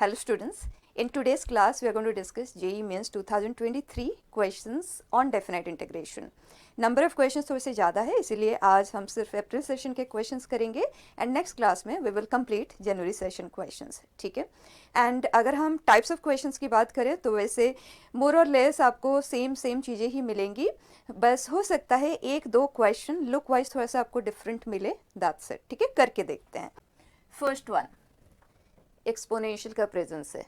Hello students, in today's class we are going to discuss JEE Mains 2023 questions on definite integration. Number of questions थोड़े से ज़्यादा है, इसीलिए आज हम सिर्फ अप्रैल सेशन के क्वेश्चंस करेंगे एंड नेक्स्ट क्लास में we will complete January session questions. ठीक है. एंड अगर हम टाइप्स ऑफ क्वेश्चंस की बात करें तो वैसे मोर और लेस आपको सेम चीज़ें ही मिलेंगी, बस हो सकता है एक दो क्वेश्चन लुक वाइज थोड़ा सा आपको डिफरेंट मिले. That's it. ठीक है, करके देखते हैं. फर्स्ट वन एक्सपोनेंशियल का प्रेजेंस है.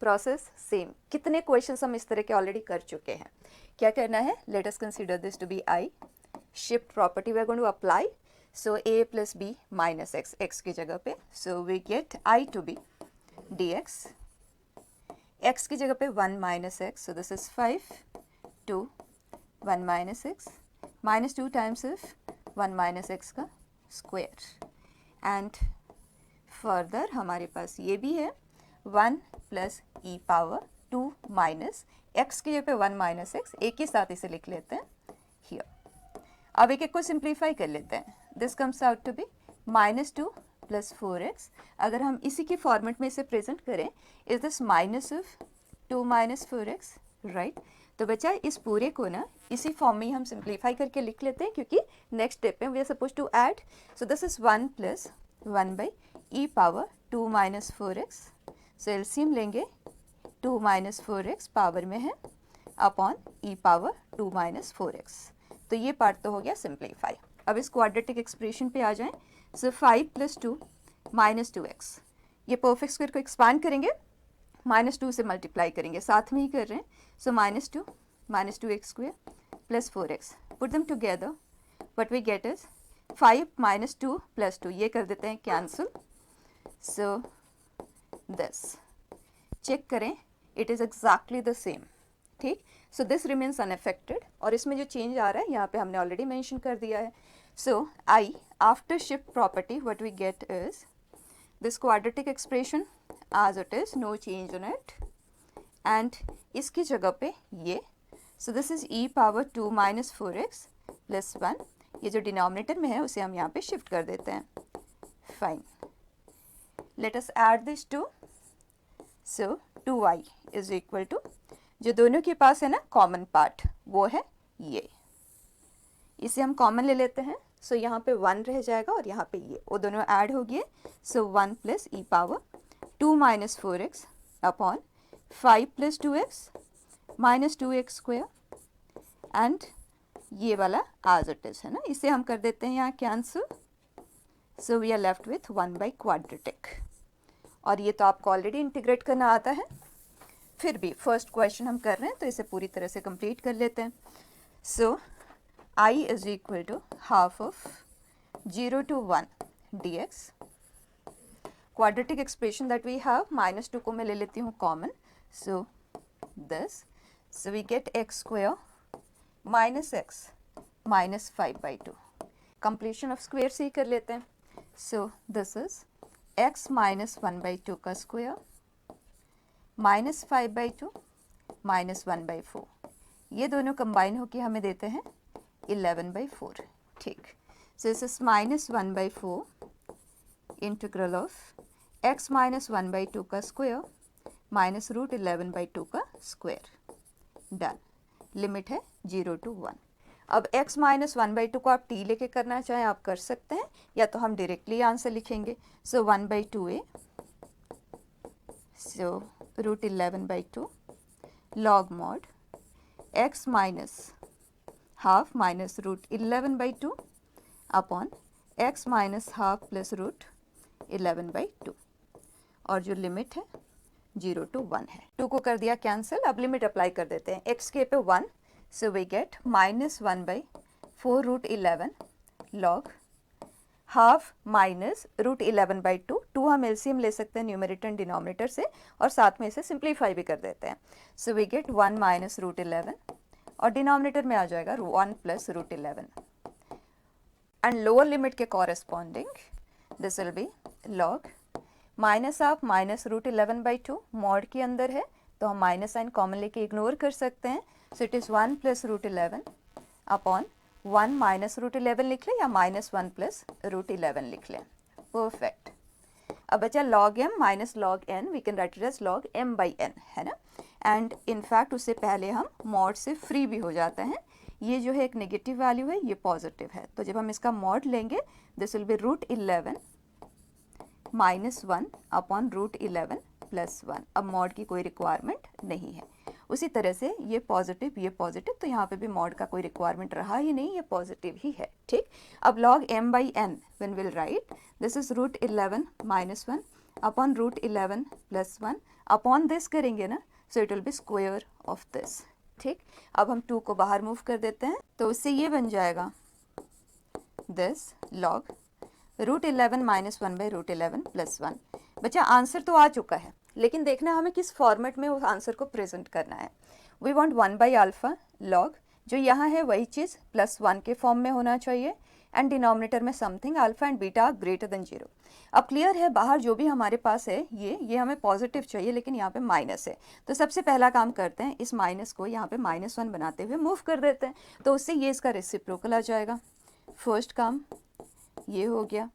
Process same. कितने क्वेश्चंस हम इस तरह के ऑलरेडी कर चुके हैं. क्या करना है? Let us consider this to be I. Shift property we are going to apply. So a plus b minus x, x की जगह पे. So we get I to be d x. X की जगह पे 1 minus x. So this is 5 2 1 minus x minus 2 times of 1 minus x का square. And further हमारे पास ये भी है 1 प्लस ई पावर 2 माइनस एक्स की जगह पे 1 माइनस एक्स. एक ही साथ इसे लिख लेते हैं हियर. अब एक एक को सिंप्लीफाई कर लेते हैं. This comes out to be minus 2 plus 4x. अगर हम इसी के फॉर्मेट में इसे प्रेजेंट करें, is this minus of 2 minus 4x, right. तो बच्चा इस पूरे को ना इसी फॉर्म में ही हम सिंप्लीफाई करके लिख लेते हैं, क्योंकि नेक्स्ट स्टेप में we are suppose to add. So this is 1 plus 1 by e power 2 minus 4x. So LCM लेंगे 2 माइनस 4x पावर में है अपॉन ई पावर 2 माइनस 4x. तो ये पार्ट तो हो गया सिंप्लीफाई. अब इस क्वाड्रेटिक एक्सप्रेशन पे आ जाएं. सो 5 प्लस 2 माइनस 2x. ये परफेक्ट स्क्वायर को एक्सपांड करेंगे, माइनस 2 से मल्टीप्लाई करेंगे, साथ में ही कर रहे हैं. So minus 2 x square plus 4x. Put them together, what we get is 5 minus 2 plus 2. ये कर देते हैं कैंसिल. सो दिस चेक करें, it is exactly the same. ठीक. So this remains unaffected. और इसमें जो चेंज आ रहा है यहाँ पे हमने ऑलरेडी मेंशन कर दिया है. So I after shift property what we get is this quadratic expression as it is, no change in it. and इसकी जगह पे ये. so this is e power 2 minus 4x plus 1. ये जो डिनोमिनेटर में है उसे हम यहाँ पे शिफ्ट कर देते हैं. Fine. Let us add this two. So 2y is equal to, जो दोनों के पास है ना कॉमन पार्ट, वो है ये. इसे हम कॉमन ले लेते हैं. सो यहाँ पे 1 रह जाएगा और यहाँ पे ये, वो दोनों ऐड हो गए. सो 1 plus E power 2 minus 4x upon 5 plus 2x minus 2x square. And ये वाला एज इट इज है ना, इसे हम कर देते हैं यहाँ cancel. So we are left with 1 by quadratic. और ये तो आपको ऑलरेडी इंटीग्रेट करना आता है, फिर भी फर्स्ट क्वेश्चन हम कर रहे हैं तो इसे पूरी तरह से कंप्लीट कर लेते हैं. So I is equal to half of 0 to 1 dx. Quadratic expression that we have, minus 2 को मैं ले लेती हूँ common. So this, so we get x square minus x minus 5/2. Completion of square से ही कर लेते हैं. So this is x minus 1/2 का स्क्वायर माइनस 5/2 माइनस 1/4. ये दोनों कंबाइन होके हमें देते हैं 11/4. ठीक. So this is minus 1/4 integral of x minus 1/2 का स्क्वायर माइनस रूट 11/2 का स्क्वायर. डन. लिमिट है 0 to 1. अब x माइनस 1/2 को आप t लेके करना चाहें आप कर सकते हैं, या तो हम डायरेक्टली आंसर लिखेंगे. So 1/2a. So root 11/2 log mod x minus half minus root 11/2 upon x minus half plus root 11/2. और जो लिमिट है 0 to 1 है. 2 को कर दिया कैंसिल. अब लिमिट अप्लाई कर देते हैं. x के पे 1. So we get minus 1/4 root 11 log half minus root 11/2. 2 हम एलसीएम ले सकते हैं न्यूमरेटर एंड डिनोमिनेटर से, और साथ में इसे सिंप्लीफाई भी कर देते हैं. So we get 1 minus root 11 और डिनोमिनेटर में आ जाएगा 1 plus root 11. And lower limit के corresponding this will be log minus of minus root 11/2. Mod के अंदर है तो हम माइनस साइन कॉमन लेके इग्नोर कर सकते हैं. So it is 1 plus root 11 upon 1 minus root 11 लिख लें, या माइनस 1 प्लस रूट 11 लिख लें. परफेक्ट. अब बचा log m minus log n, we can write it as log m by n, है ना। एंड इनफैक्ट उससे पहले हम मॉड से फ्री भी हो जाते हैं। ये जो है एक नेगेटिव वैल्यू है, ये पॉजिटिव है, तो जब हम इसका मॉड लेंगे this will B √11 minus 1 upon √11 plus 1। अब मॉड की कोई रिक्वायरमेंट नहीं है। उसी तरह से ये पॉजिटिव, तो यहाँ पे भी मॉड का कोई रिक्वायरमेंट रहा ही नहीं, ये पॉजिटिव ही है, ठीक। अब log m by n when will write this is √11 minus 1 upon √11 plus 1 upon this करेंगे ना, so it will be square of this, ठीक। अब हम 2 को बाहर मूव कर देते हैं, तो उससे ये बन जाएगा this log √11 minus 1 by √11 plus 1। बच्चा आंसर तो आ चुका है, लेकिन देखना हमें किस फॉर्मेट में उस आंसर को प्रेजेंट करना है। We want 1 by alpha log, जो यहाँ है वही चीज़ प्लस 1 के फॉर्म में होना चाहिए, एंड डिनोमिनेटर में something alpha and beta greater than 0। अब क्लियर है, बाहर जो भी हमारे पास है ये हमें पॉजिटिव चाहिए, लेकिन यहाँ पे माइनस है, तो सबसे पहला काम करते हैं, इस माइनस को यहाँ पे -1 बनाते हुए मूव कर देते हैं, तो उससे ये इसका रेसिप्रोकल आ जाएगा। फर्स्ट काम ये हो गया।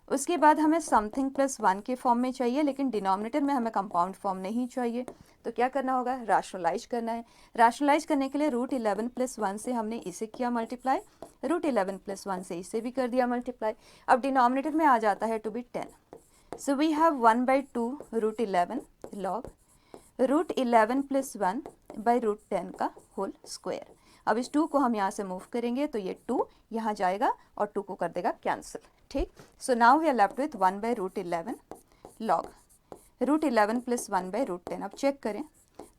उसके बाद हमें समथिंग प्लस 1 के फॉर्म में चाहिए, लेकिन डिनोमिनेटर में हमें कंपाउंड फॉर्म नहीं चाहिए, तो क्या करना होगा, रैशनलाइज करना है। रैशनलाइज करने के लिए √11 प्लस 1 से हमने इसे किया मल्टीप्लाई, √11 प्लस 1 से इसे भी कर दिया मल्टीप्लाई। अब डिनोमिनेटर में आ जाता है to be 10, so we have 1/2 √11 log √11 plus 1 by √10 का होल स्क्वायर। अब इस 2 को हम यहाँ से मूव करेंगे, तो ये 2 यहाँ जाएगा और 2 को कर देगा कैंसिल, ठीक। So now we are left with 1 by √11 log √11 plus 1 by √10। अब चेक करें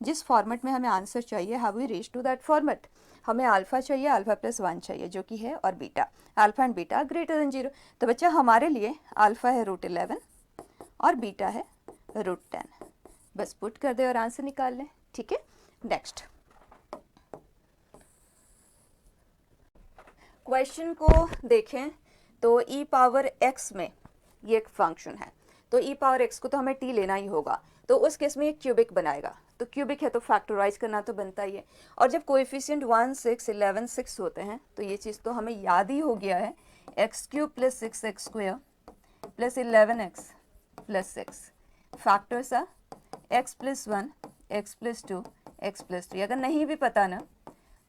जिस फॉर्मेट में हमें आंसर चाहिए, have we reach to that format. हमें अल्फा चाहिए, अल्फा प्लस 1 चाहिए, जो कि है, और beta, alpha and beta greater than 0। तो बच्चा हमारे लिए अल्फा है √11 और बीटा है √10, बस पुट कर दे और आंसर निकाल लें, ठीक है। नेक्स्ट क्वेश्चन को देखें तो e पावर x में ये एक फंक्शन है, तो e पावर x को तो हमें t लेना ही होगा, तो उस केस में ये क्यूबिक बनाएगा, तो क्यूबिक है तो फैक्टराइज करना तो बनता ही है। और जब कोएफिशिएंट 1, 6, 11, 6 होते हैं, तो ये चीज़ तो हमें याद ही हो गया है, x³ plus 6x² plus 11x plus 6 factors are x plus 1, x plus 2, x plus 3। अगर नहीं भी पता ना,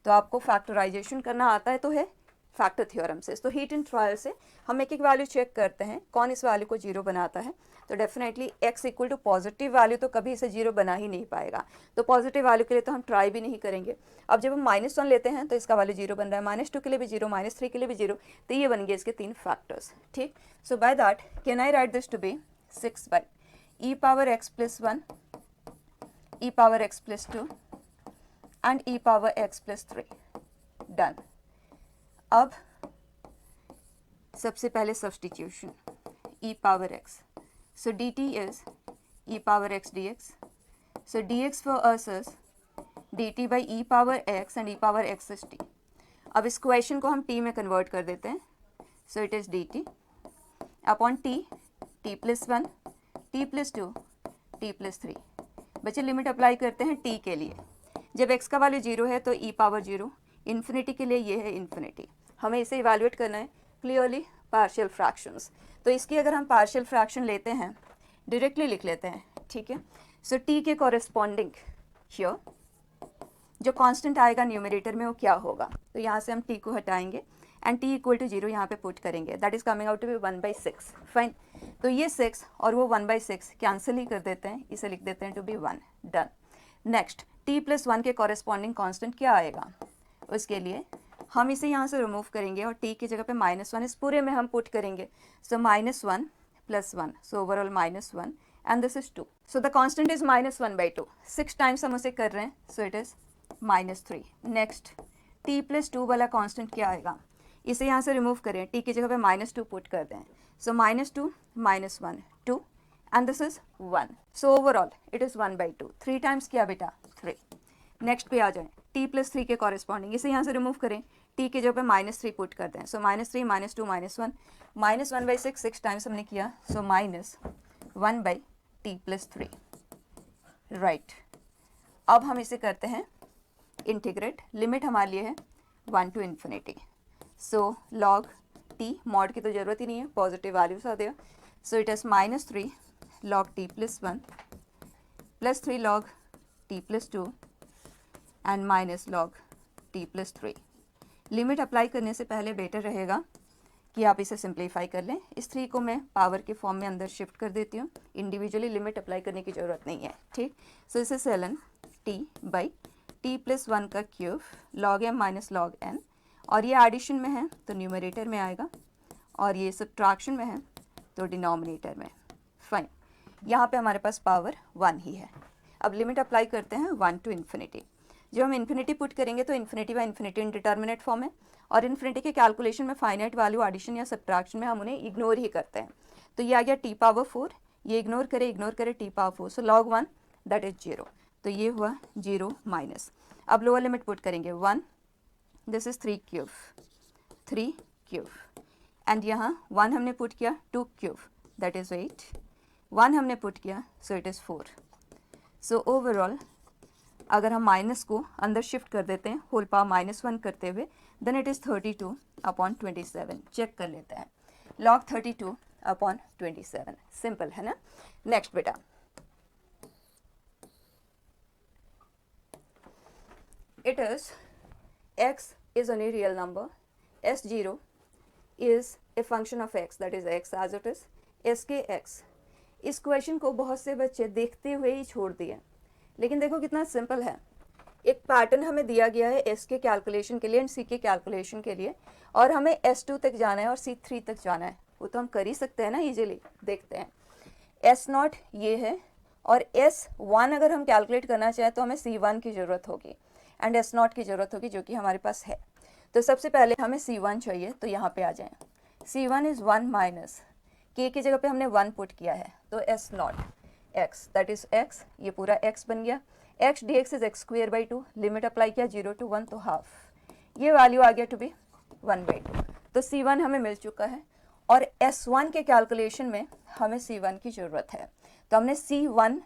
तो आपको फैक्टराइजेशन करना आता है तो है फैक्टर थ्योरम से। तो हीट एंड ट्रायल से हम एक एक वैल्यू चेक करते हैं, कौन इस वैल्यू को 0 बनाता है, तो definitely x equal to positive value तो कभी इसे 0 बना ही नहीं पाएगा, तो पॉजिटिव वैल्यू के लिए तो हम ट्राई भी नहीं करेंगे। अब जब हम -1 लेते हैं तो इसका वैल्यू 0 बन रहा है, -2 के लिए भी 0, -3 के लिए भी 0, तो ये बन गए इसके 3 फैक्टर्स, ठीक। So by that can I write this to be 6 by e power x plus 1, e power x plus 2 and e power x plus 3, done. अब सबसे पहले substitution, e power x, so dt is e power x dx, so dx for us is dt by e power x and e power x is t। अब इस question को हम t में convert कर देते हैं, so it is dt upon t, t plus 1, t plus 2, t plus 3। बच्चे limit apply करते हैं t के लिए, जब x का वैल्यू 0 है तो e पावर 0, इन्फिनिटी के लिए ये है इन्फिनिटी। हमें इसे इवैल्यूएट करना है क्लियरली पार्शियल फ्रैक्शंस, तो इसकी अगर हम पार्शियल फ्रैक्शन लेते हैं, डायरेक्टली लिख लेते हैं, ठीक है। सो t के कॉरेस्पॉन्डिंग हियर जो कांस्टेंट आएगा न्यूमरेटर में वो क्या होगा, तो यहाँ से हम t को हटाएंगे एंड t इक्वल टू 0 यहाँ पे पुट करेंगे, that is coming out to be 1/6, fine. तो ये 6 और वो 1/6 कैंसिल ही कर देते हैं, इसे लिख देते हैं to be 1, done. Next t plus 1 के कॉरेस्पॉन्डिंग कांस्टेंट क्या आएगा, उसके लिए हम इसे यहाँ से रिमूव करेंगे और t की जगह पे -1 इस पूरे में हम पुट करेंगे, सो -1 plus 1, so overall -1 and this is 2, so the constant is -1/2, 6 times हम उसे कर रहे हैं, so it is -3। Next t plus 2 वाला कांस्टेंट क्या आएगा, इसे यहाँ से रिमूव करें, t की जगह पे -2 पुट कर दें, सो -2 -1 2 and this is 1, so overall it is 1/2, 3 times किया बेटा 3। नेक्स्ट पे आ जाएं, t प्लस 3 के कॉरेस्पॉन्डिंग इसे यहाँ से रिमूव करें, t के जो पे -3 पुट कर दें, सो -3 -2 -1 -1/6 6 टाइम्स हमने किया, सो -1/t प्लस 3, राइट। अब हम इसे करते हैं इंटीग्रेट, लिमिट हमारे लिए है 1 to infinity, so log t, mod की तो ज़रूरत ही नहीं है, पॉजिटिव वैल्यूज आ देगा, So it is minus 3 log t plus 1 plus 3 log t plus 2 and minus log t plus 3। Limit apply करने से पहले बेटर रहेगा कि आप इसे सिंप्लीफाई कर लें। इस 3 को मैं पावर के फॉर्म में अंदर शिफ्ट कर देती हूँ, इंडिविजुअली लिमिट अप्लाई करने की ज़रूरत नहीं है, ठीक। सो इसे ln t by t plus 1 का cube log m minus log n, और ये एडिशन में है तो न्यूमरेटर में आएगा, और ये सब्ट्रैक्शन में है तो डिनोमिनेटर में। फाइन, यहाँ पे हमारे पास पावर 1 ही है। अब लिमिट अप्लाई करते हैं 1 टू इन्फिनिटी। जब हम इन्फिनिटी पुट करेंगे तो infinity by infinity indeterminate form है, और इन्फिनिटी के कैलकुलेशन में फाइनाइट वैल्यू एडिशन या सब्ट्रैक्शन में हम उन्हें इग्नोर ही करते हैं। तो ये आ गया t पावर 4, ये इग्नोर करे t power 4, so log 1 that is 0, तो ये हुआ 0 माइनस। अब लोअर लिमिट पुट करेंगे 1, दिस इज 3 क्यूब, एंड यहाँ 1 हमने पुट किया 2 क्यूब दैट इज 8, 1 हमने पुट किया सो इट इज़ 4। सो ओवरऑल अगर हम माइनस को अंदर शिफ्ट कर देते हैं होल पावर -1 करते हुए, देन इट इज़ 32/27। चेक कर लेते हैं, log 32/27, सिंपल है ना। नेक्स्ट बेटा, it is x is any real number, s0 is a function of x, that is x as it is, s के x। इस क्वेश्चन को बहुत से बच्चे देखते हुए ही छोड़ दिए, लेकिन देखो कितना सिंपल है। एक पैटर्न हमें दिया गया है s के कैलकुलेशन के लिए एंड c के कैलकुलेशन के लिए, और हमें s2 तक जाना है और c3 तक जाना है। वो तो हम कर ही सकते हैं ना इजीली। देखते हैं, s0 ये है, और s1 अगर हम कैलकुलेट करना चाहें तो हमें c1 की ज़रूरत होगी एंड s0 की ज़रूरत होगी, जो कि हमारे पास है। तो सबसे पहले हमें c1 चाहिए, तो यहाँ पे आ जाएं। c1 इज़ 1 माइनस k की जगह पे हमने 1 पुट किया है, तो s0 x that is x, ये पूरा x बन गया। x dx is x square by 2, limit apply किया 0 to 1 तो हाफ, ये वैल्यू आ गया टू बी 1/2। तो c1 हमें मिल चुका है, और s1 के कैलकुलेशन में हमें c1 की ज़रूरत है, तो हमने c1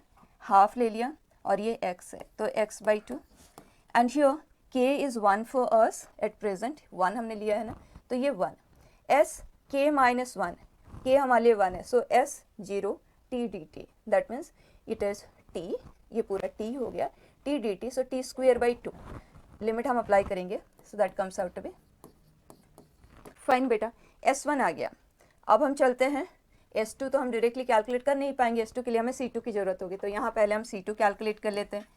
हाफ ले लिया और ये x है, तो x/2, and here k is 1 for us at present, 1 हमने लिया है ना, तो ये 1, s k माइनस 1, k हमारे लिए 1 है, so s0 t dt, that means it is t, ये पूरा t हो गया, t dt, so t square by 2, limit हम अप्लाई करेंगे, so that comes out to be fine. बेटा s1 आ गया। अब हम चलते हैं, s2 तो हम डायरेक्टली कैलकुलेट कर नहीं पाएंगे, s2 के लिए हमें c2 की ज़रूरत होगी, तो यहाँ पहले हम c2 कैलकुलेट कर लेते हैं।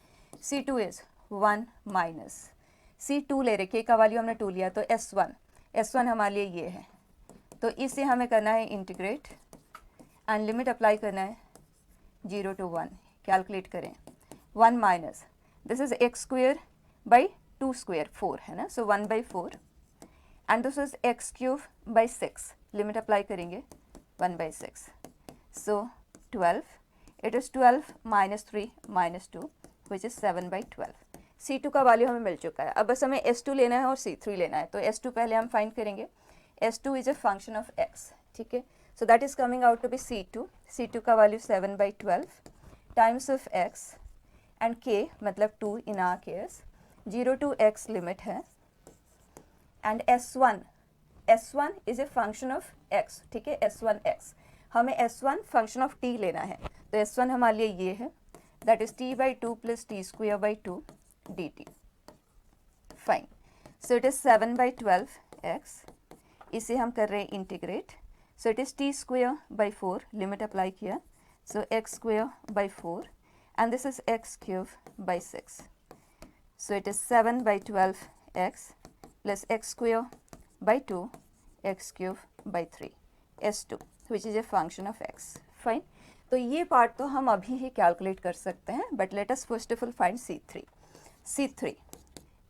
c2 इज़ 1 माइनस c2 ले रहे, k का वैल्यू हमने 2 लिया, तो s1 हमारे लिए ये है, तो इसे हमें करना है इंटीग्रेट एंड लिमिट अप्लाई करना है 0 to 1। कैलकुलेट करें, 1 minus this is x square by 2 square 4 है ना, सो 1/4, and this is x cube by 6, limit apply करेंगे 1/6, सो 12, it is 12 minus 3 minus 2 which is 7/12। c2 का वैल्यू हमें मिल चुका है, अब बस हमें s2 लेना है और c3 लेना है, तो s2 पहले हम फाइंड करेंगे। s2 is a function of x, ठीक है, so that is coming out to be c2 का value 7/12 times of x and k मतलब 2 in R case, 0 to x limit है, and s1 is a function of x, ठीक है, s1x, हमें s1 function of t लेना है, तो s1 हमारे लिए ये है, that is t/2 plus t square by 2 dt। Fine, so it is 7/12x, इसे हम कर रहे हैं integrate, so it is t square by 4, limit apply किया, सो x square by 4, and this is x cube by 6, so it is 7/12x plus x square by 2 x cube by 3 s2 which is a function of x। Fine, तो ये part तो हम अभी ही calculate कर सकते हैं, but let us first of all find c3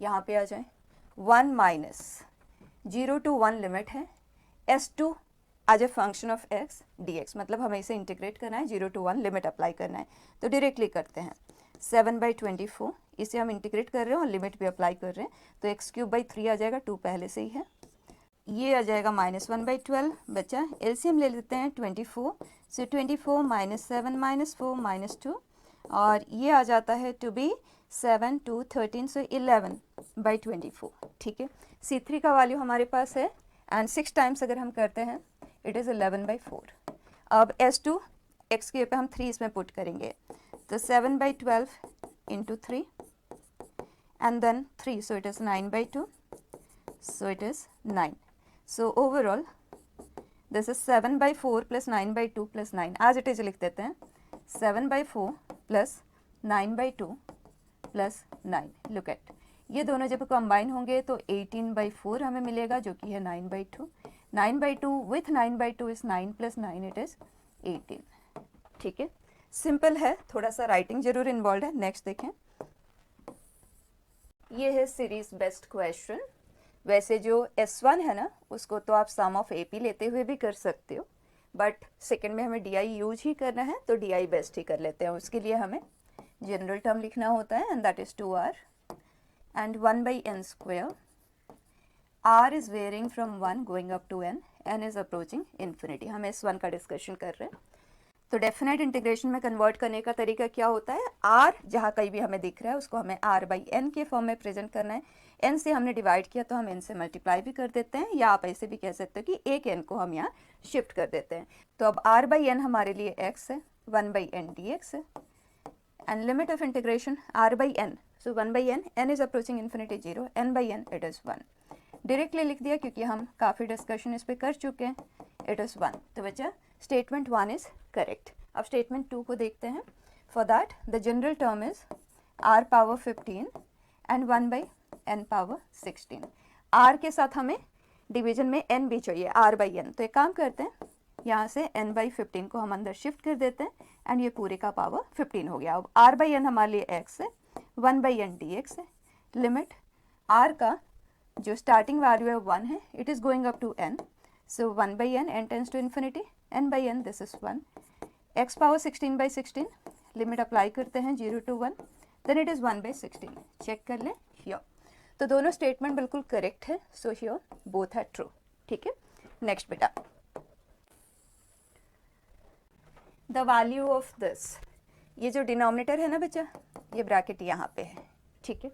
यहाँ पे आ जाए, 1 माइनस 0 to 1 लिमिट है, s2 as a function of x dx, मतलब हमें इसे इंटीग्रेट करना है, 0 to 1 लिमिट अप्लाई करना है, तो डायरेक्टली करते हैं। 7/24 इसे हम इंटीग्रेट कर रहे हैं और लिमिट भी अप्लाई कर रहे हैं, तो x क्यूब बाई 3 आ जाएगा, 2 पहले से ही है, ये आ जाएगा -1/12, बचा एलसीएम ले लेते हैं 24, सो 24 माइनस 7 माइनस 4 माइनस 2, और ये आ जाता है टू बी 7 2 13, सो 11/24, ठीक है। c3 का वैल्यू हमारे पास है, एंड 6 टाइम्स अगर हम करते हैं इट इज़ 11/4। अब s2 x के पे हम 3 इसमें पुट करेंगे, तो 7/12 into 3 and then 3, so it is 9/2, so it is 9. So overall this is 7/4 plus 9/2 plus 9, as it is लिख देते हैं, 7/4 plus 9/2 plus 9. Look at, ये दोनों जब कंबाइन होंगे तो 18/4 हमें मिलेगा, जो कि है 9/2. 9/2 with 9/2 is 9 plus 9, it is 18. ठीक है, सिंपल है, थोड़ा सा राइटिंग जरूर इन्वॉल्व है. नेक्स्ट देखें, ये है सीरीज बेस्ट क्वेश्चन. वैसे जो S1 है ना, उसको तो आप सम ऑफ AP लेते हुए भी कर सकते हो, बट सेकंड में हमें DI यूज ही करना है, तो DI बेस्ट ही कर लेते हैं. उसके लिए हमें जनरल टर्म लिखना होता है, and that is 2r and 1/n square. r is varying from 1 going up to n is approaching infinity. हम S1 का डिस्कशन कर रहे हैं. तो डेफिनेट इंटीग्रेशन में कन्वर्ट करने का तरीका क्या होता है, r जहाँ कहीं भी हमें दिख रहा है उसको हमें r/n के फॉर्म में प्रेजेंट करना है. n से हमने डिवाइड किया तो हम n से मल्टीप्लाई भी कर देते हैं, या आप ऐसे भी कह सकते हो कि एक n को हम यहाँ शिफ्ट कर देते हैं. तो अब r/n हमारे लिए x है, 1/n dx है, and limit of integration r/n, so 1/n, n is approaching infinity 0, n/n it is 1. Directly लिख दिया क्योंकि हम काफ़ी डिस्कशन इस पर कर चुके हैं. It is 1. तो बच्चा स्टेटमेंट 1 इज़ करेक्ट. अब स्टेटमेंट 2 को देखते हैं. For that the general term is r⁻15 and 1/n⁻16. r के साथ हमें डिवीजन में n भी चाहिए, r/n. तो एक काम करते हैं, यहाँ से n/15 को हम अंदर शिफ्ट कर देते हैं, एंड ये पूरे का पावर 15 हो गया. अब r/n हमारे लिए x है, 1/n dx है. लिमिट r का जो स्टार्टिंग वैल्यू है 1 है, it is going up to n, so 1/n, n tends to infinity, n/n this is 1. x power 16/16, limit apply करते हैं 0 to 1, then it is 1/16. Check कर लें हियर. तो दोनों स्टेटमेंट बिल्कुल करेक्ट है, so here both are true. ठीक है, नेक्स्ट बेटा, द वैल्यू ऑफ दिस, ये जो डिनोमिनेटर है ना बच्चा, ये ब्रैकेट यहाँ पे है. ठीक है,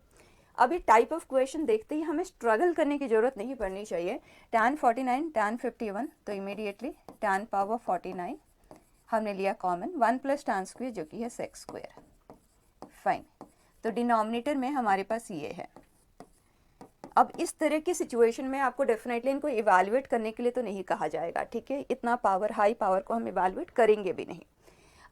अभी टाइप ऑफ क्वेश्चन देखते ही हमें स्ट्रगल करने की ज़रूरत नहीं पड़नी चाहिए. tan 49, tan 51, तो इमीडिएटली tan पावर 49 हमने लिया कॉमन, 1 प्लस tan स्क्वायर जो कि है sec स्क्वायर. फाइन, तो डिनोमिनेटर में हमारे पास ये है. अब इस तरह की सिचुएशन में आपको डेफिनेटली इनको इवैल्यूएट करने के लिए तो नहीं कहा जाएगा. ठीक है, इतना पावर, हाई पावर को हम इवैल्यूएट करेंगे भी नहीं.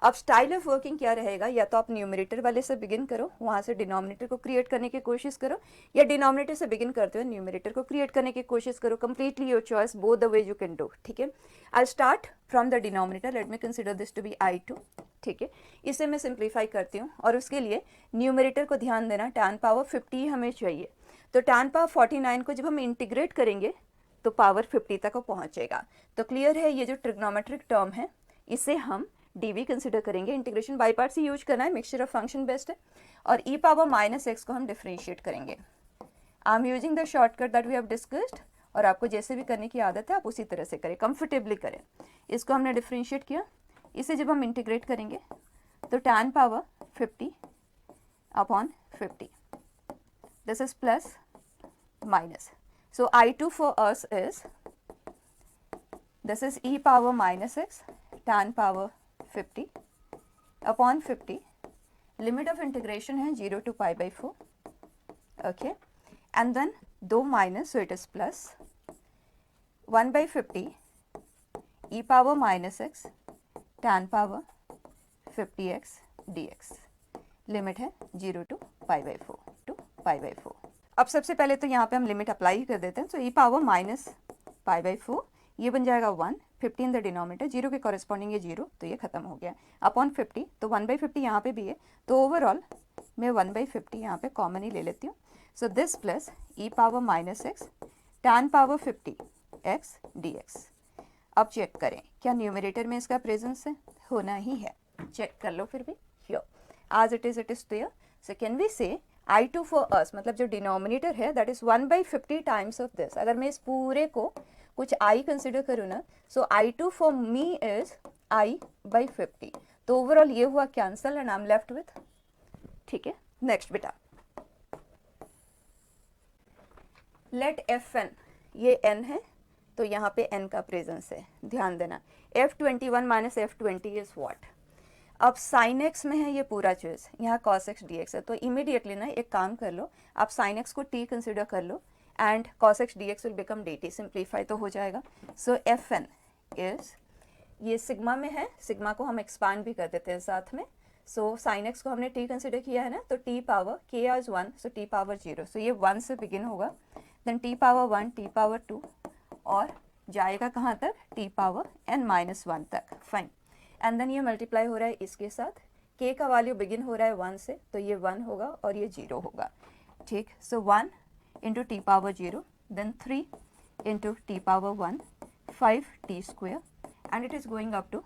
अब स्टाइल ऑफ वर्किंग क्या रहेगा, या तो आप न्यूमरेटर वाले से बिगिन करो, वहाँ से डिनोमिनेटर को क्रिएट करने की कोशिश करो, या डिनोमिनेटर से बिगिन करते हुए न्यूमरेटर को क्रिएट करने की कोशिश करो. Completely your choice, both the way you can do. ठीक है, I start from the denominator. Let me consider this to be I2. ठीक है, इसे मैं सिंप्लीफाई करती हूँ, और उसके लिए न्यूमरेटर को ध्यान देना, tan पावर 50 हमें चाहिए. तो tan पावर 49 को जब हम इंटीग्रेट करेंगे तो पावर 50 तक वो पहुँचेगा. तो क्लियर है, ये जो ट्रिग्नोमेट्रिक टर्म है इसे हम dv कंसिडर करेंगे. इंटीग्रेशन बाई पार्ट से यूज करना है, मिक्सचर ऑफ फंक्शन बेस्ट है. और e पावर -x को हम डिफरेंशिएट करेंगे. I am using the shortcut that we have discussed, और आपको जैसे भी करने की आदत है आप उसी तरह से करें, कंफर्टेबली करें. इसको हमने डिफरेंशिएट किया, इसे जब हम इंटीग्रेट करेंगे तो tan power 50 upon 50, this is plus minus. So I2 for us is, this is e power -x tan power 50 upon 50. Limit of integration है 0 to π/4. Okay, and then 2 minus, so it is plus 1/50 e power -x tan power 50x dx. Limit है 0 to π/4. अब सबसे पहले तो यहाँ पे हम limit apply कर देते हैं. सो e पावर -π/4, ये बन जाएगा 1, 50 इन द डिनोमिनेटर, 0 के कॉरेस्पॉन्डिंग ये 0, तो ये खत्म हो गया. अपॉन 50, तो 1/50 यहाँ पे भी है, तो ओवरऑल मैं 1/50 यहाँ पे कॉमन ही ले लेती हूँ. So this plus e power -x tan power 50x dx. अब चेक करें क्या न्यूमरेटर में इसका प्रेजेंस है, होना ही है. चेक कर लो फिर भी. हियर आज it is there. So can we say I2 for us, मतलब जो डिनोमिनेटर है that is 1/50 times of this. अगर मैं इस पूरे को कुछ I कंसिडर करूँ ना, सो I2 for me is I/50. तो ओवरऑल ये हुआ cancel, and I am left with. ठीक है, नेक्स्ट बेटा, लेट Fn, ये n है, तो यहाँ पे n का प्रेजेंस है, ध्यान देना। f21 minus f20 is what. अब साइन एक्स में है ये पूरा चीज़, यहाँ कॉस एक्स डी एक्स है, तो इमीडिएटली ना एक काम कर लो, आप साइन एक्स को t कंसिडर कर लो and cos x d x will become d t, simplify तो हो जाएगा। सो एफ एन इज, ये सिग्मा में है, सिग्मा को हम एक्सपांड भी कर देते हैं साथ में। सो साइन एक्स को हमने t कंसिडर किया है ना, तो t पावर k आज 1, सो t पावर 0, सो ये 1 से बिगिन होगा, then t power 1, t power 2 और जाएगा कहाँ तक, t पावर n माइनस 1 तक, फाइन। एंड देन ये मल्टीप्लाई हो रहा है इसके साथ, k का वैल्यू बिगिन हो रहा है 1 से, तो ये 1 होगा और ये 0 होगा, ठीक। So 1 into t power 0, then 3 into t power 1, 5 t square and it is going up to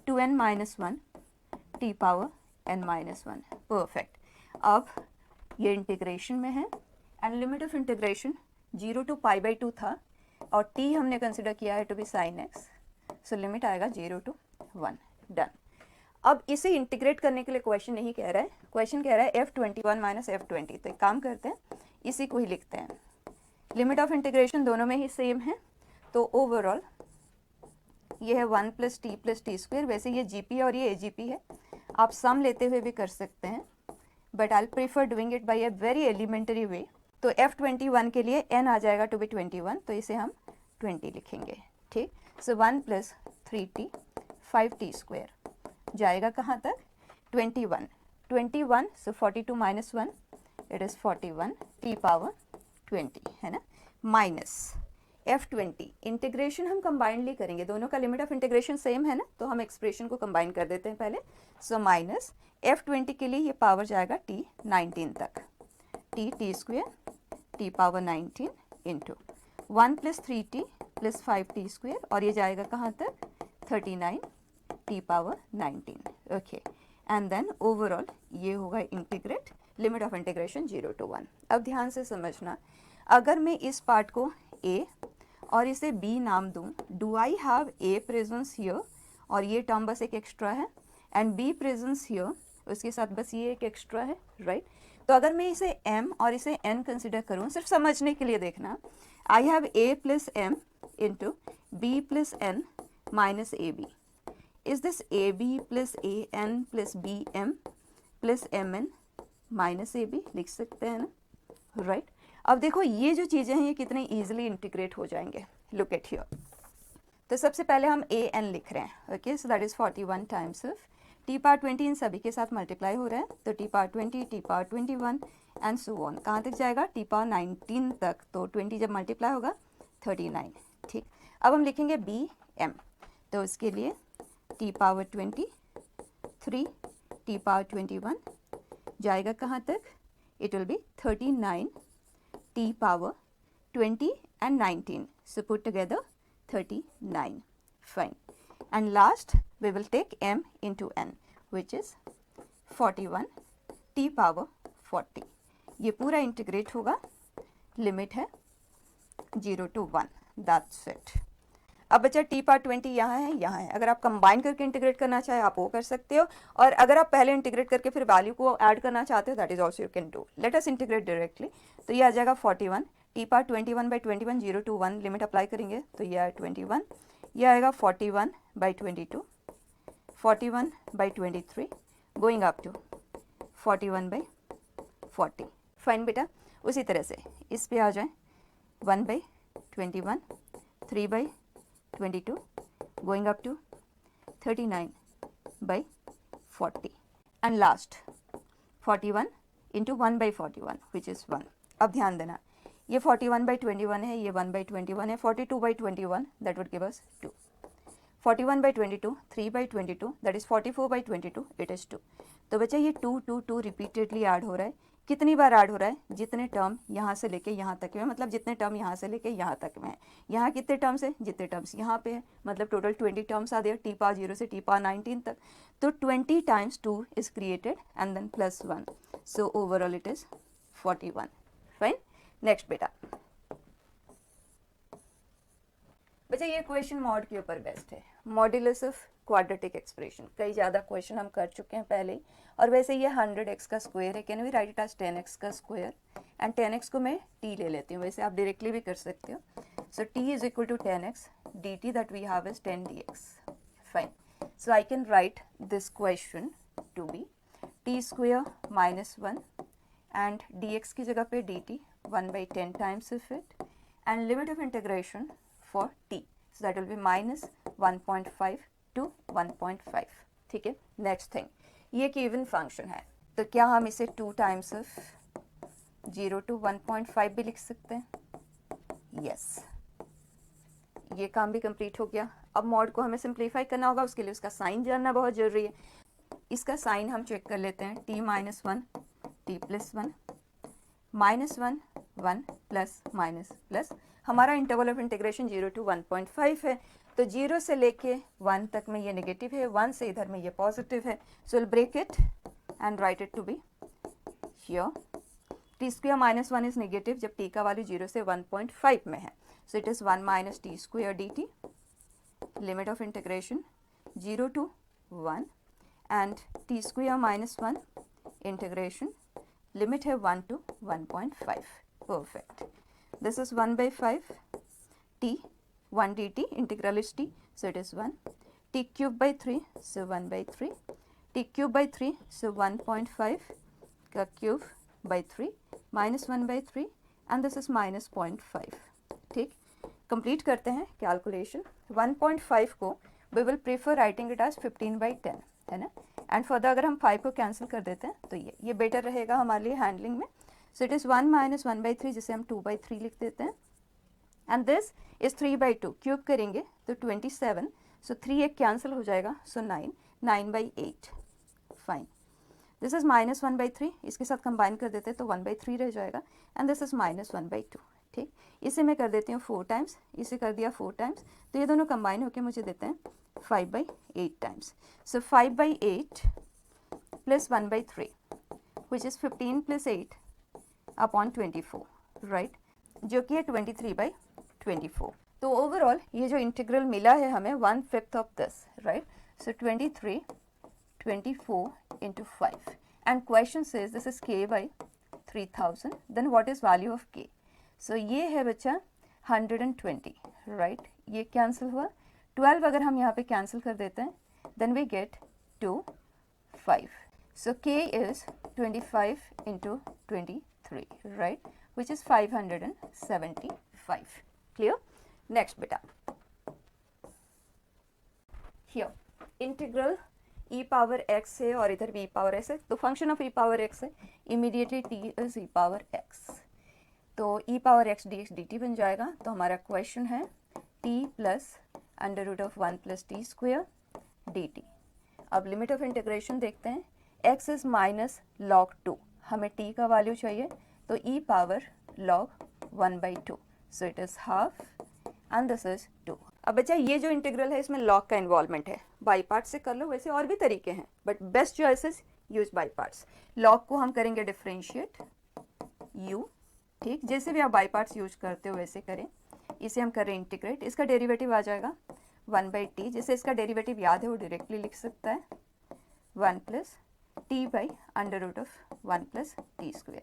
2n minus 1 t power n minus 1, perfect. अब ये इंटीग्रेशन में है and limit of integration 0 to pi by 2 था और t हमने consider किया है to be sine x, so limit आएगा 0 टू 1, डन। अब इसे इंटीग्रेट करने के लिए क्वेश्चन नहीं कह रहा है, क्वेश्चन कह रहा है f21 माइनस f20, तो एक काम करते हैं इसी को ही लिखते हैं। लिमिट ऑफ इंटीग्रेशन दोनों में ही सेम है, तो ओवरऑल ये है 1 प्लस टी स्क्वेयर, वैसे ये जीपी और ये एजीपी है, आप सम लेते हुए भी कर सकते हैं, but I prefer doing it by a very elementary way. तो f21 के लिए n आ जाएगा टू बी 21, तो इसे हम 20 लिखेंगे, ठीक। So 1 plus 3t 5t square जाएगा कहाँ तक, 21, सो 42 minus 1 it is 41 t power 20, है ना, माइनस f20। इंटीग्रेशन हम कंबाइंडली करेंगे, दोनों का लिमिट ऑफ इंटीग्रेशन सेम है ना, तो हम एक्सप्रेशन को कंबाइन कर देते हैं पहले। सो माइनस f20 के लिए ये पावर जाएगा t 19 तक, t square t power 19 into 1 plus 3t plus 5t square और ये जाएगा कहाँ तक, 39 t power 19, okay. And then overall ये होगा integrate, limit of integration 0 to 1। अब ध्यान से समझना, अगर मैं इस पार्ट को a और इसे b नाम दूं, do I have a presence here, और ये टर्म बस एक एक्स्ट्रा है, एंड b प्रेजेंस हियर, उसके साथ बस ये एक एक्स्ट्रा है, राइट। तो अगर मैं इसे m और इसे n कंसिडर करूं, सिर्फ समझने के लिए देखना, I have a plus m into b plus n minus a b, is this a b plus a n plus b m plus m n minus a b, लिख सकते हैं ना, राइट। अब देखो ये जो चीज़ें हैं ये कितने ईजिली इंटीग्रेट हो जाएंगे, लुक एट हियर। तो सबसे पहले हम ए एन लिख रहे हैं, okay, so that is 41 times of T power 20, इन सभी के साथ मल्टीप्लाई हो रहा है, तो T power 20, T power 21 and so on, कहाँ तक जाएगा, टी पावर 19 तक, तो 20 जब मल्टीप्लाई होगा 39, ठीक। अब हम लिखेंगे बी एम, तो उसके लिए टी पावर 20, 3 टी पावर 21 जाएगा कहाँ तक, it will be 39 T power 20 and 19, so put together 39, fine. And last we will take m into n, which is 41 t power 40. ये पूरा इंटीग्रेट होगा, लिमिट है 0 to 1, that's it. अब बचा T power 20 यहाँ है, यहाँ है, अगर आप कंबाइन करके इंटीग्रेट करना चाहे आप वो कर सकते हो, और अगर आप पहले इंटीग्रेट करके फिर वैल्यू को ऐड करना चाहते हो, that is also you can do. Let us integrate directly, तो ये आ जाएगा 41 t power 21 by 21, 0 to 1 limit apply करेंगे, तो ये आया 21, ये आएगा 41 by 22, 41 by 23 going up to 41 by 40, fine बेटा। उसी तरह से इस पे आ जाए 1 by 21, 3 by 22 going up to 39 by 40 and last 41 into 1 by 41 which is 1। अब ध्यान देना, ये 41 by 21 है, ये 1 by 21 है, 42 by 21 that would give us 2, 41 by 22, 3 by 22 that is 44 by 22, it is 2। तो बच्चा ये 2 2 2 रिपीटेडली ऐड हो रहा है, कितनी बार ऐड हो रहा है, जितने टर्म यहाँ से लेके यहाँ तक में, मतलब जितने टर्म यहाँ से लेके यहाँ तक में है, यहाँ कितने टर्म्स है, जितने टर्म्स यहाँ पे है, मतलब टोटल 20 टर्म्स आ गए टी पावर 0 से टी पावर 19 तक, तो 20 times 2 is created and then plus 1, so overall it is 41, fine. Next बेटा, बच्चा ये क्वेश्चन मॉड के ऊपर बेस्ट है, मॉड्यूलस ऑफ क्वाड्रेटिक एक्सप्रेशन, कई ज़्यादा क्वेश्चन हम कर चुके हैं पहले ही, और वैसे ये 100x का स्क्वायर है, can we write it as 10x का स्क्वायर, एंड 10x को मैं t ले लेती हूँ, वैसे आप डायरेक्टली भी कर सकते हो। So t is equal to 10x, dt that we have is 10 dx. Fine. So I can write this question to be t square minus 1 and dx की जगह पे dt 1 by 10 times of it and limit of integration for t. So that will be minus 1.5 to 1.5. ठीक है. Next thing, ये एक even function है, तो क्या हम इसे 2 times of 0 to 1.5 भी लिख सकते हैं? Yes. ये काम भी कंप्लीट हो गया. अब मॉड को हमें सिंप्लीफाई करना होगा, उसके लिए उसका साइन जानना बहुत ज़रूरी है. इसका साइन हम चेक कर लेते हैं. t minus 1 t plus 1 minus 1 1 plus minus plus. हमारा इंटरवल ऑफ इंटीग्रेशन 0 to 1.5 है, तो 0 से लेके 1 तक में ये नेगेटिव है, 1 से इधर में ये पॉजिटिव है. So will break it and write it to be here. t square minus 1 is negative जब t का वैल्यू 0 से 1.5 में है. So it is 1 minus t square dt, limit of integration 0 to 1 and t square minus 1 integration limit है 1 to 1.5. Perfect. This is 1 by 5 t 1 dt, integral is t, so it is 1. T cube by 3, so 1 by 3. T cube by 3, so 1.5 का cube by 3 minus 1 by 3 and this is minus 0.5. ठीक. Complete करते हैं calculation. 1.5 को we will prefer writing it as 15 by 10, है ना. And further अगर हम 5 को कैंसिल कर देते हैं तो ये बेटर रहेगा हमारे लिए हैंडलिंग में. सो इट इज़ 1 minus 1 by 3 जिसे हम 2 by 3 लिख देते हैं. And this is 3 by 2. Cube करेंगे तो 27. सो 3 एक कैंसिल हो जाएगा, सो 9 by 8. Fine. This is minus 1 by 3, इसके साथ कंबाइन कर देते हैं तो 1 by 3 रह जाएगा. And this is minus 1 by 2. ठीक. इसे मैं कर देती हूँ 4 टाइम्स, इसे कर दिया 4 टाइम्स, तो ये दोनों कंबाइन होकर मुझे देते हैं 5 by 8 times. So 5 by 8 plus 1 by 3 which is 15 plus 8 upon 24, right, जो कि है 23 by 24. तो ओवरऑल ये जो इंटीग्रल मिला है हमें 1/5 of this, right. So 23 24 into 5 and question says this is k by 3000. then what is value of k? सो ये है बच्चा 120, राइट. ये कैंसिल हुआ. 12 अगर हम यहाँ पे कैंसिल कर देते हैं then we get 2 5. So k is 25 into 23, right, which is 575. Clear. Next बेटा, here integral e power x है और इधर v पावर s है, तो function of e power x है, immediately t is e power x. तो e power x dx dt बन जाएगा. तो हमारा क्वेश्चन है t plus under root of 1 plus t square dt. अब लिमिट ऑफ इंटीग्रेशन देखते हैं. x इज माइनस लॉग 2, हमें t का वैल्यू चाहिए, तो e power log 1 by 2, so it is half and this is 2. अब बच्चा ये जो इंटीग्रल है इसमें लॉग का इन्वॉल्वमेंट है. बाई पार्ट से कर लो, वैसे और भी तरीके हैं but best choice is use by parts. Log को हम करेंगे डिफ्रेंशिएट u, ठीक, जैसे भी आप बाई पार्ट्स यूज करते हो वैसे करें. इसे हम करें इंटीग्रेट, इसका डेरिवेटिव आ जाएगा 1 by t. जैसे इसका डेरिवेटिव याद है वो डायरेक्टली लिख सकता है 1 plus t by under root of 1 plus t square.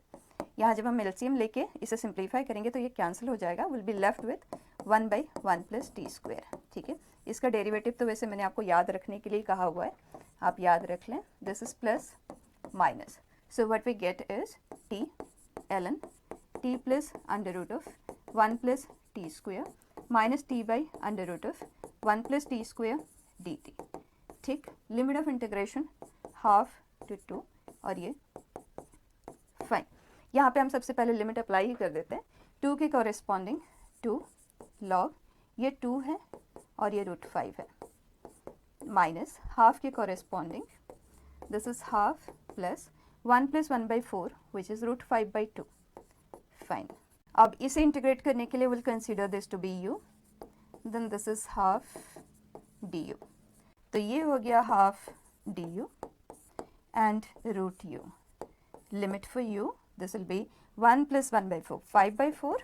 यहाँ जब हम एलसीएम लेके इसे सिंप्लीफाई करेंगे तो ये कैंसिल हो जाएगा. Will be left with 1 by 1 plus t square. ठीक है. इसका डेरिवेटिव तो वैसे मैंने आपको याद रखने के लिए कहा हुआ है, आप याद रख लें. This is plus minus, so what we get is t ln t plus under root of 1 plus t square minus t by under root of 1 plus t square dt. ठीक. Limit of integration half to 2 और ये fine. यहाँ पे हम सबसे पहले limit apply ही कर देते हैं. 2 के कॉरेस्पॉन्डिंग 2 लॉग ये 2 है और ये रूट 5 है, माइनस हाफ के corresponding this is half plus 1 plus 1 by 4 which is root 5 by 2. Fine. अब इसे इंटीग्रेट करने के लिए will consider this to be u, then this is half du. तो ये हो गया half du and root u. Limit for u this will be 1 plus 1 by 4 5 by 4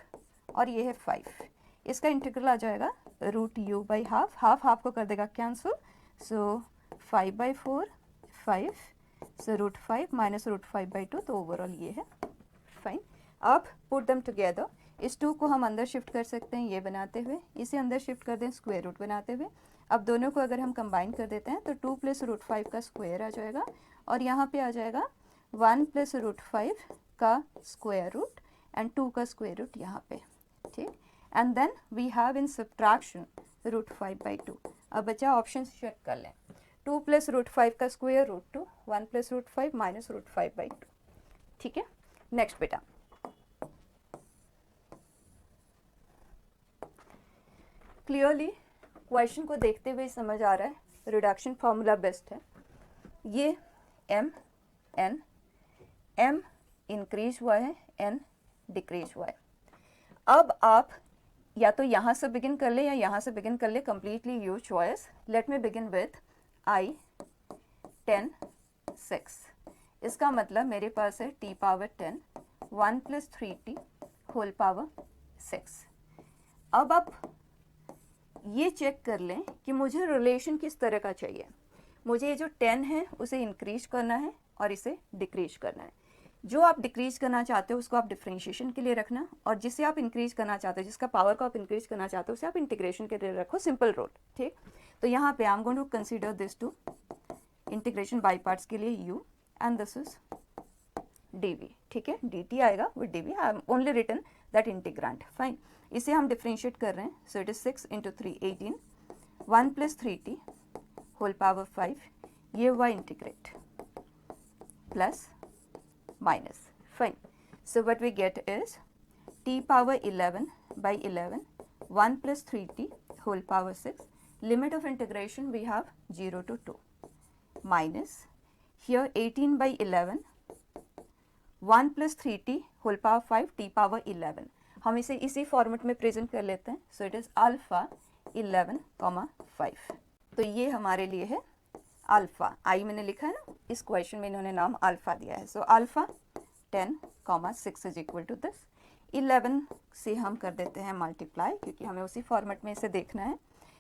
और ये है 5. इसका इंटीग्रल आ जाएगा root u by half. Half को कर देगा cancel, so 5 by 4 5, so root 5 minus root 5 by 2, तो ओवरऑल ये है. फाइन. अब पुट देम टुगेदर. इस 2 को हम अंदर शिफ्ट कर सकते हैं ये बनाते हुए, इसे अंदर शिफ्ट कर दें स्क्वायर रूट बनाते हुए। अब दोनों को अगर हम कंबाइन कर देते हैं तो 2 प्लस रूट 5 का स्क्वायर आ जाएगा और यहाँ पे आ जाएगा 1 प्लस रूट 5 का स्क्वायर रूट एंड 2 का स्क्वायर रूट यहाँ पे, ठीक। And then we have in subtraction root 5 by 2। अब बचा ऑप्शन चेक कर लें, 2 प्लस रूट 5 का square root 2, 1 plus root 5 minus root 5 by 2, ठीक है। नेक्स्ट बेटा, क्लियरली क्वेश्चन को देखते हुए समझ आ रहा है रिडक्शन फार्मूला बेस्ट है। ये m इंक्रीज हुआ है, n डिक्रीज हुआ है। अब आप या तो यहाँ से बिगिन कर ले या यहाँ से बिगिन कर ले, completely your choice. Let me begin with i 10 6। इसका मतलब मेरे पास है t power 10 1 plus 3t whole power 6। अब आप ये चेक कर लें कि मुझे रिलेशन किस तरह का चाहिए। मुझे ये जो 10 है उसे इंक्रीज करना है और इसे डिक्रीज करना है। जो आप डिक्रीज करना चाहते हो उसको आप डिफरेंशिएशन के लिए रखना, और जिसे आप इंक्रीज करना चाहते हो, जिसका पावर को आप इंक्रीज करना चाहते हो, उसे आप इंटीग्रेशन के लिए रखो, सिंपल रूल, ठीक। तो यहाँ पे I am going to consider this to integration by parts के लिए u and this is dv, ठीक है। dt आएगा with dv, I am only written that integrand, fine. इसे हम डिफरेंशिएट कर रहे हैं, so it is 6 into 3 18, 1 plus 3t whole power 5, ये हुआ integrate plus minus, fine. So what we get is t power 11 by 11, 1 plus 3t whole power 6. Limit of integration we have 0 to 2 minus here 18 by 11, 1 plus 3t whole power 5 t power 11. हम इसे इसी format में present कर लेते हैं, so it is alpha 11, 5। तो ये हमारे लिए है अल्फ़ा, आई मैंने लिखा है ना, इस क्वेश्चन में इन्होंने नाम अल्फ़ा दिया है। So alpha 10, 6 is equal to this 11 से हम कर देते हैं मल्टीप्लाई, क्योंकि हमें उसी फॉर्मेट में इसे देखना है,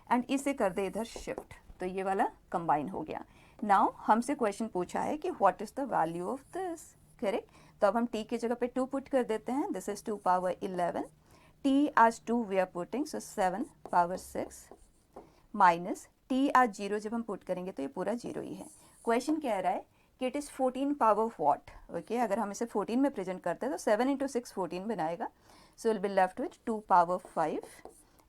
एंड इसे कर दे इधर शिफ्ट, तो ये वाला कंबाइन हो गया। नाउ हमसे क्वेश्चन पूछा है कि what is the value of this, correct. तो अब हम t की जगह पे 2 पुट कर देते हैं, this is 2 power 11, t as 2 we are putting, so 7 power 6 minus t आज 0 जब हम पुट करेंगे तो ये पूरा 0 ही है। क्वेश्चन कह रहा है कि it is 14 power what, okay. अगर हम इसे 14 में प्रेजेंट करते हैं तो 7 इंटू 6 14 बनाएगा, so will be left with 2 power 5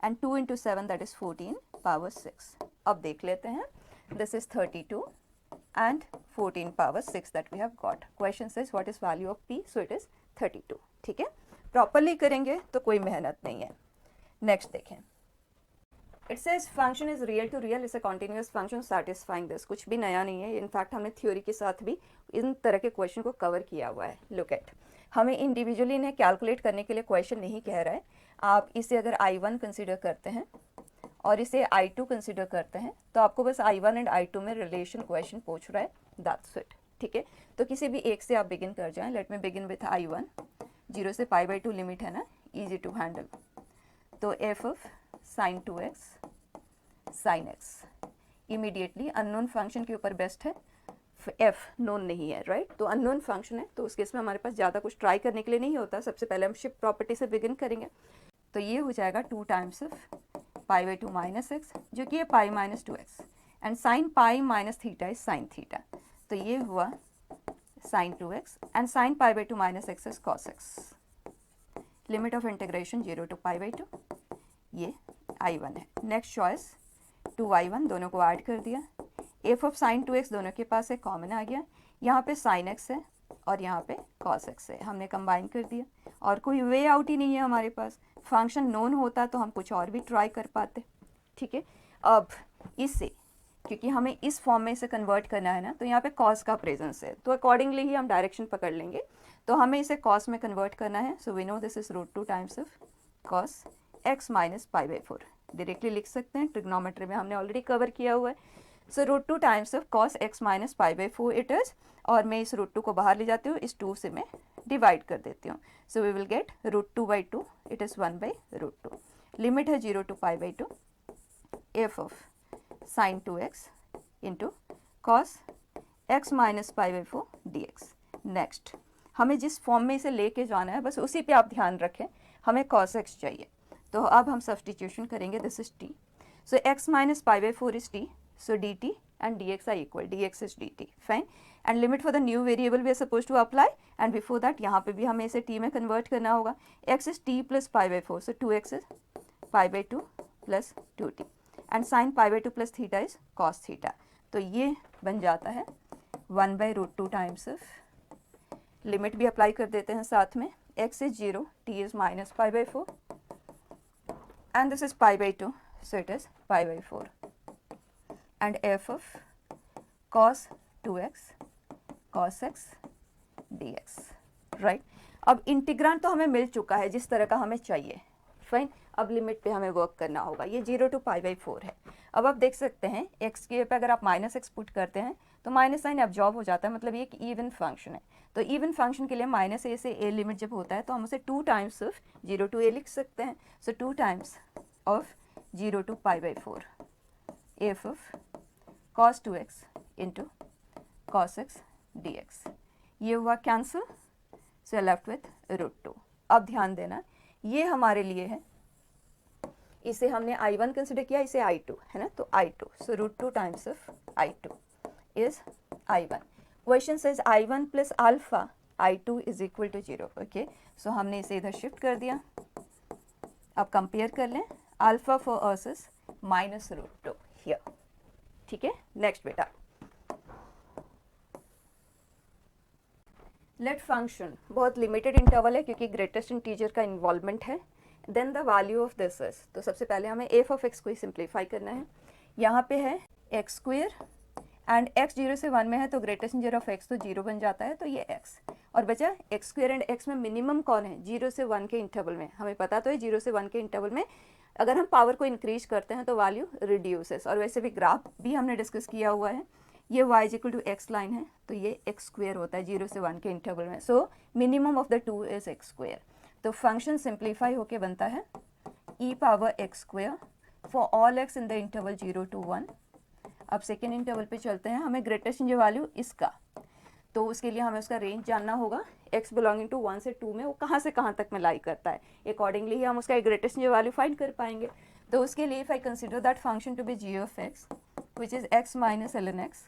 and 2 into 7 that is 14 power 6। अब देख लेते हैं, this is 32 and 14 power 6 that we have got. Question says what is value of p, so it is 32, ठीक है। प्रॉपरली करेंगे तो कोई मेहनत नहीं है। नेक्स्ट देखें, it says function is real to real, is a continuous function satisfying this. कुछ भी नया नहीं है, इनफैक्ट हमने थ्योरी के साथ भी इन तरह के क्वेश्चन को कवर किया हुआ है। लुक एट, हमें इंडिविजुअली इन्हें कैलकुलेट करने के लिए क्वेश्चन नहीं कह रहा है। आप इसे अगर I1 कंसिडर करते हैं और इसे I2 कंसिडर करते हैं तो आपको बस I1 एंड I2 में रिलेशन क्वेश्चन पूछ रहा है, दैट्स इट, ठीक है। तो किसी भी एक से आप बिगिन कर जाएं। Late me begin with I1, 0 से π/2 लिमिट है ना, ईजी टू हैंडल। तो f of sine 2x sine x immediately unknown function के ऊपर बेस्ट है, f नोन नहीं है, राइट। तो अननोन फंक्शन है, तो उस केस में हमारे पास ज़्यादा कुछ ट्राई करने के लिए नहीं होता। सबसे पहले हम शिफ्ट प्रॉपर्टी से बिगिन करेंगे, तो ये हो जाएगा 2 टाइम्स ऑफ π/2 माइनस एक्स, जो कि है pi minus 2x, and sine pi minus theta is sine theta, तो ये हुआ sine 2x and sine π/2 minus x is cos x। Limit of integration 0 to π/2, ये I1 है। नेक्स्ट चॉइस 2I1, दोनों को ऐड कर दिया, f ऑफ साइन 2x दोनों के पास है, कॉमन आ गया। यहाँ पे साइन x है और यहाँ पे cos x है, हमने कंबाइन कर दिया, और कोई वे आउट ही नहीं है हमारे पास। फंक्शन नोन होता तो हम कुछ और भी ट्राई कर पाते, ठीक है। अब इससे, क्योंकि हमें इस फॉर्म में इसे कन्वर्ट करना है ना, तो यहाँ पे cos का प्रेजेंस है, तो अकॉर्डिंगली ही हम डायरेक्शन पकड़ लेंगे। तो हमें इसे cos में कन्वर्ट करना है, so we know this is √2 times of cos x minus π/4। Directly लिख सकते हैं, ट्रिग्नोमेट्री में हमने ऑलरेडी कवर किया हुआ है। So √2 times of cos x minus π/4 it is, और मैं इस √2 को बाहर ले जाती हूँ, इस 2 से मैं डिवाइड कर देती हूँ, so we will get √2/2, it is 1/√2। Limit है 0 to π/2, f of sine 2x into cos x minus π/4 dx। Next, हमें जिस फॉर्म में इसे लेके जाना है बस उसी पे आप ध्यान रखें। हमें cos x चाहिए, तो अब हम सब्सटीट्यूशन करेंगे, this is t, so x minus pi by 4 is t, so dt and dx are equal, dx is dt, fine, and limit for the new variable we are supposed to apply, and before that यहाँ पे भी हमें इसे t में convert करना होगा, x is t plus pi by 4, so 2x is pi by 2 plus 2t, and sin pi by 2 plus theta is cos theta, तो ये बन जाता है 1 by root 2 times of, limit भी अप्लाई कर देते हैं साथ में, x is 0, t is minus pi by 4, and this is pi by 2, so it is pi by 4, and f of cos 2x cos x dx, right. अब integrand तो हमें मिल चुका है जिस तरह का हमें चाहिए, फाइन। अब लिमिट पे हमें वर्क करना होगा, ये 0 to pi by 4 है। अब आप देख सकते हैं x के पे अगर आप माइनस एक्स पुट करते हैं तो माइनस साइन एब्जॉर्ब हो जाता है, मतलब ये एक इवन फंक्शन है, तो इवन फंक्शन के लिए माइनस ए से ए लिमिट जब होता है तो हम उसे 2 टाइम्स ऑफ 0 to a लिख सकते हैं, सो 2 times of 0 to pi by 4 f of cos 2x into cos x dx, ये हुआ कैंसिल, सो लेफ्ट विथ √2। अब ध्यान देना ये हमारे लिए है, इसे हमने I1 कंसिडर किया, इसे I2 है ना, तो I2, so √2 times of I2 is I1। Question says I1 plus alpha I2 is equal to 0, okay, so हमने इसे इधर शिफ्ट कर दिया। अब कंपेयर कर लें, alpha for us is minus √2 here, ठीक है। नेक्स्ट बेटा, लेट फंक्शन, बहुत लिमिटेड इंटरवल है क्योंकि ग्रेटेस्ट इंटीजर का इन्वॉल्वमेंट है, then the value of this is, तो सबसे पहले हमें एफ ऑफ एक्स को ही सिंप्लीफाई करना है। यहाँ पे है एक्स स्क्वेयर एंड एक्स 0 से 1 में है तो ग्रेटेस्ट इंटीजर ऑफ एक्स तो 0 बन जाता है, तो ये एक्स, और बचा एक्स स्क्वेयर एंड एक्स में मिनिमम कौन है, 0 से 1 के इंटरवल में, हमें पता तो है 0 से 1 के इंटरवल में अगर हम पावर को इंक्रीज करते हैं तो वैल्यू रिड्यूसेस, और वैसे भी ग्राफ भी हमने डिस्कस किया हुआ है, ये y equal to x line है तो ये एक्स स्क्वेयर होता है 0 से 1 के इंटरवल में, so minimum of the two is x square, तो फंक्शन सिंप्लीफाई होके बनता है e power x square for all x in the interval 0 to 1। अब सेकेंड इंटरवल पे चलते हैं, हमें ग्रेटेस्ट जो वैल्यू इसका, तो उसके लिए हमें उसका रेंज जानना होगा, x बिलोंगिंग टू 1 से 2 में वो कहाँ से कहाँ तक में लाई करता है, अकॉर्डिंगली ही हम उसका ग्रेटेस्ट जो वैल्यू फाइंड कर पाएंगे। तो उसके लिए if I consider that function to be g of x which is x minus ln x,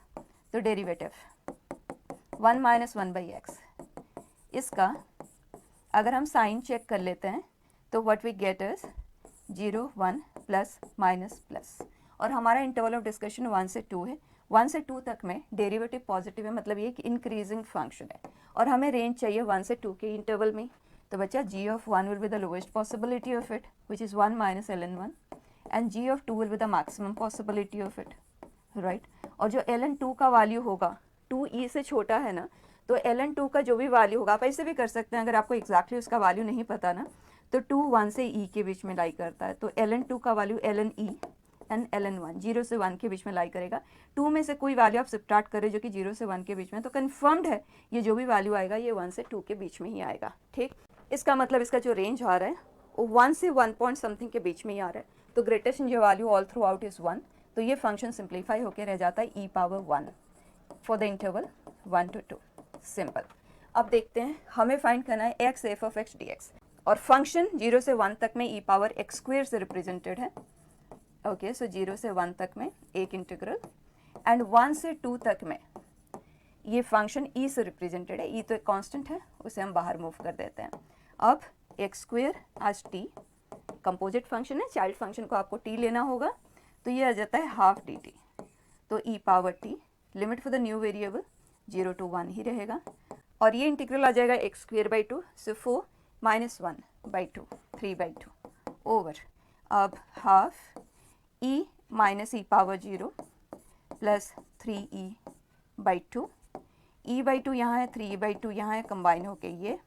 तो डेरिवेटिव 1 माइनस 1 बाई एक्स, इसका अगर हम साइन चेक कर लेते हैं तो what we get is 0 1 plus minus plus, और हमारा इंटरवल ऑफ डिस्कशन 1 से 2 है, 1 से 2 तक में डेरिवेटिव पॉजिटिव है, मतलब ये एक इंक्रीजिंग फंक्शन है, और हमें रेंज चाहिए 1 से 2 के इंटरवल में, तो बच्चा g of 1 will be the lowest possibility of it which is 1 minus ln 1, and g of 2 will be the maximum possibility of it, right. और जो ln 2 का वैल्यू होगा 2e से छोटा है ना, तो ln 2 का जो भी वैल्यू होगा, आप ऐसे भी कर सकते हैं अगर आपको एग्जैक्टली उसका वैल्यू नहीं पता ना, तो 2 1 से e के बीच में लाई करता है, तो ln 2 का value ln e and ln 1 0 से 1 के बीच में लाई करेगा। 2 में से कोई वैल्यू आप सब्ट्रैक्ट करें जो कि 0 से 1 के बीच में, तो कन्फर्म्ड है ये जो भी वैल्यू आएगा ये 1 से 2 के बीच में ही आएगा, ठीक। इसका मतलब इसका जो रेंज आ रहा है वो 1 से 1 पॉइंट समथिंग के बीच में ही आ रहा है, तो ग्रेटेस्ट जो value all through out is 1, तो ये फंक्शन सिंप्लीफाई होकर रह जाता है e power 1 for the interval 1 to 2, simple. अब देखते हैं हमें फाइंड करना है x f of x dx, और फंक्शन 0 से 1 तक में e पावर x स्क्वेयर से रिप्रेजेंटेड है, ओके, सो 0 से 1 तक में एक इंटीग्रल, एंड 1 से 2 तक में ये फंक्शन e से रिप्रेजेंटेड है, e तो एक कांस्टेंट है उसे हम बाहर मूव कर देते हैं। अब x square as t composite function है, चाइल्ड फंक्शन को आपको t लेना होगा, तो ये आ जाता है हाफ dt, तो e power t, limit for the new variable 0 to 1 ही रहेगा, और ये इंटीग्रल आ जाएगा x square by 2, so 4 minus 1 by 2 3 by 2 over, अब half e minus e power 0 plus 3e by 2, e by 2 यहाँ है 3e बाई 2 यहाँ है, कंबाइन होके ये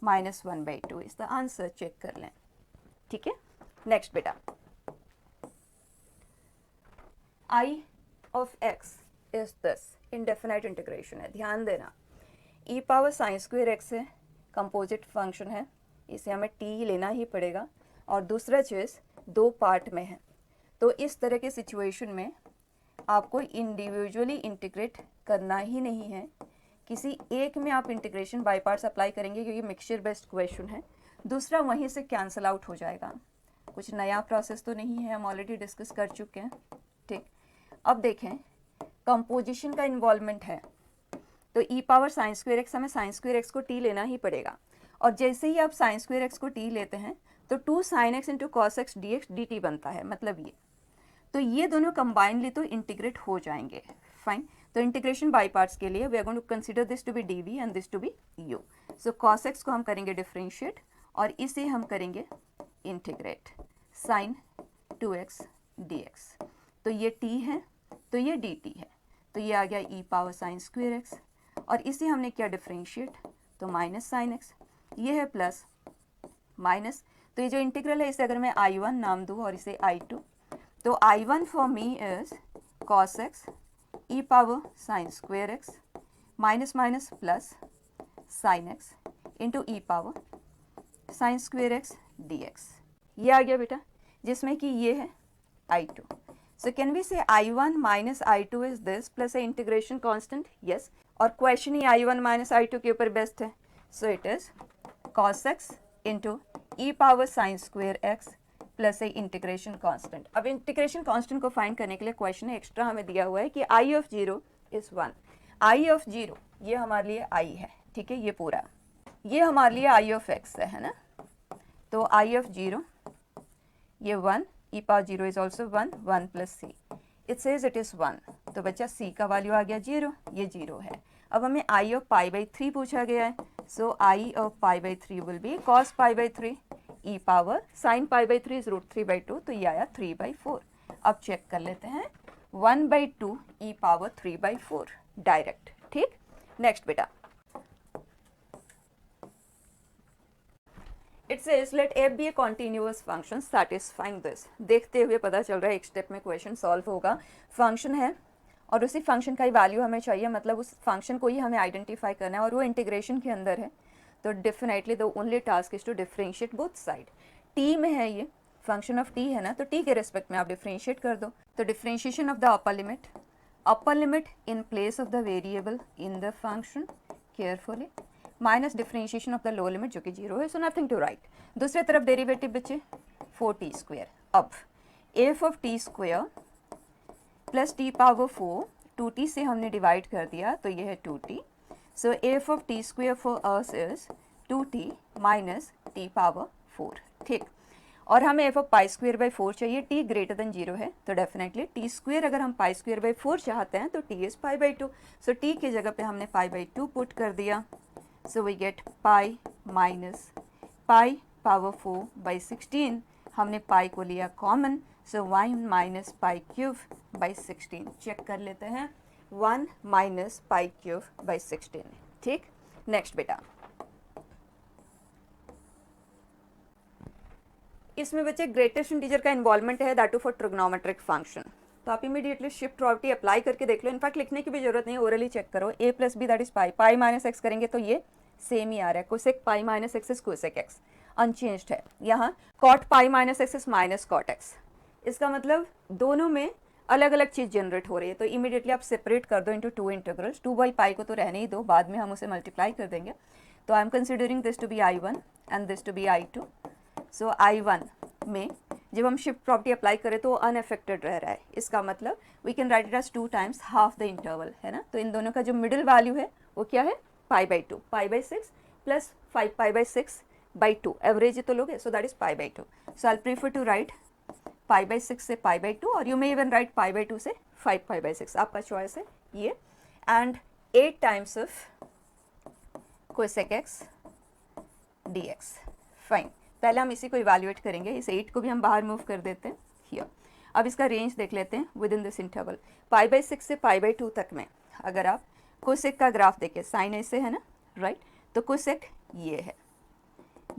माइनस 1 बाई 2 इसका आंसर चेक कर लें, ठीक है। नेक्स्ट बेटा, I of x is this, indefinite integration है, ध्यान देना e power sine square x है, कंपोजिट फंक्शन है, इसे हमें t लेना ही पड़ेगा, और दूसरा चीज़ 2 पार्ट में है, तो इस तरह के सिचुएशन में आपको इंडिविजुअली इंटीग्रेट करना ही नहीं है, किसी एक में आप इंटीग्रेशन बाय पार्ट्स अप्लाई करेंगे क्योंकि मिक्सचर बेस्ड क्वेश्चन है, दूसरा वहीं से कैंसिल आउट हो जाएगा। कुछ नया प्रोसेस तो नहीं है, हम ऑलरेडी डिस्कस कर चुके हैं। ठीक, अब देखें कंपोजिशन का इन्वॉल्वमेंट है, तो ई पावर साइन स्क्वेयर एक्स, हमें साइन स्क्वेयर एक्स को टी लेना ही पड़ेगा। और जैसे ही आप साइन स्क्वेयर एक्स को टी लेते हैं तो 2 sin x into cos x d x D T बनता है, मतलब ये। तो ये दोनों कंबाइनली तो इंटीग्रेट हो जाएंगे। फाइन, तो इंटीग्रेशन बाई पार्ट्स के लिए we are going to consider this to be D V and this to be U. So cos x को हम करेंगे डिफ्रेंशिएट और इसे हम करेंगे इंटीग्रेट साइन 2x dx। तो ये t है तो ये dt है, तो ये आ गया e power sine square x, और इसे हमने क्या डिफ्रेंशिएट, तो माइनस साइन एक्स, ये है प्लस माइनस। तो ये जो इंटीग्रल है इसे अगर मैं I1 नाम दूँ और इसे I2, तो I1 for me is cos x e power sine square x minus minus plus sine x into E power sine square x d x. ये आ गया बेटा, जिसमें कि ये है I2। सो कैन वी से I1 minus I2 is this plus a integration constant, yes. और question ही I1 minus I2 के ऊपर बेस्ट है, सो it is cos x into E power sine square x plus a integration constant. अब integration constant को find करने के लिए question extra हमें दिया हुआ है कि I of 0 is 1। I of 0 ये हमारे लिए I है, ठीक है, ये पूरा, ये हमारे लिए I ऑफ x है ना। तो I ऑफ 0 ये 1, e power 0 is also 1, 1 plus c, it says it is 1, तो बच्चा c का वैल्यू आ गया 0, ये 0 है। अब हमें I ऑफ पाई बाई 3 पूछा गया है, सो I of pi by 3 will be cos pi by 3 e power sine pi by 3 is √3/2, तो ये आया 3/4। अब चेक कर लेते हैं 1/2 e पावर 3/4 डायरेक्ट। ठीक, नेक्स्ट बेटा, it says let f be a continuous function satisfying this. देखते हुए पता चल रहा है एक स्टेप में क्वेश्चन सॉल्व होगा। फंक्शन है और उसी फंक्शन का ही वैल्यू हमें चाहिए, मतलब उस फंक्शन को ही हमें आइडेंटिफाई करना है और वो इंटीग्रेशन के अंदर है। तो definitely the only task is to differentiate both side. T में है ये, फंक्शन ऑफ टी है ना, तो टी के रेस्पेक्ट में आप डिफ्रेंशिएट कर दो। तो differentiation of the upper limit in place of the variable in the function carefully minus differentiation of the lower limit जो कि 0 है, सो नथिंग टू राइट। दूसरी तरफ डेरिवेटिव बच्चे 4t²। अब F of T square plus T power 4, 2t से हमने divide कर दिया तो ये है 2t। So F of T square for us is 2t minus T power 4। ठीक, और हमें F of pi square by 4 चाहिए, t ग्रेटर देन 0 है, तो डेफिनेटली टी स्क्वेयर अगर हम पाई स्क्वेयर बाई 4 चाहते हैं तो t is pi by 2। So t की जगह पे हमने पाई बाई 2 पुट कर दिया, so we get pi minus pi power 4 by 16। हमने पाई को लिया common, so 1 minus pi cube by 16। Check कर लेते हैं 1 माइनस पाई क्यूब बाई 16। ठीक, नेक्स्ट बेटा, इसमें बच्चे ग्रेटेस्ट इंटीजर का इन्वॉल्वमेंट है, that too for trigonometric function. तो आप इमीडिएटली शिफ्ट प्रॉपर्टी अप्लाई करके देख लो, इनफैक्ट लिखने की भी जरूरत नहीं, ओरली चेक करो। a plus B that is pi, pi minus x करेंगे तो ये सेम ही आ रहा है, cosec pi minus x is cosec x, unchanged है। यहाँ cot pi minus x is minus cot x, इसका मतलब दोनों में अलग अलग चीज़ जनरेट हो रही है। तो इमीडिएटली आप सेपरेट कर दो इनटू 2 इंटीग्रल्स, 2 बाई पाई को तो रहने ही दो, बाद में हम उसे मल्टीप्लाई कर देंगे। तो I am considering this to be I1 and this to be I2। So I1 में जब हम शिफ्ट प्रॉपर्टी अप्लाई करें तो अनअफेक्टेड रह रहा है, इसका मतलब we can write it as 2 times half the interval, है ना। तो इन दोनों का जो मिडिल वैल्यू है वो क्या है, pi by 2, pi by 6 plus 5 pi by 6 by 2, average तो लोगे, so that is pi by 2। So I prefer to write pi by 6 से पाई बाई 2, और you may even write pi by 2 से 5 pi by 6, आपका choice है ये। And 8 times of cosec x d x. Fine, पहले हम इसी को इवैल्यूएट करेंगे, इस 8 को भी हम बाहर मूव कर देते हैं हियर। अब इसका रेंज देख लेते हैं with in this interval, pi by 6 से पाई बाई 2 तक में अगर आप कोसेक का ग्राफ देखें, साइन ऐसे है ना, राइट, तो कोसेक ये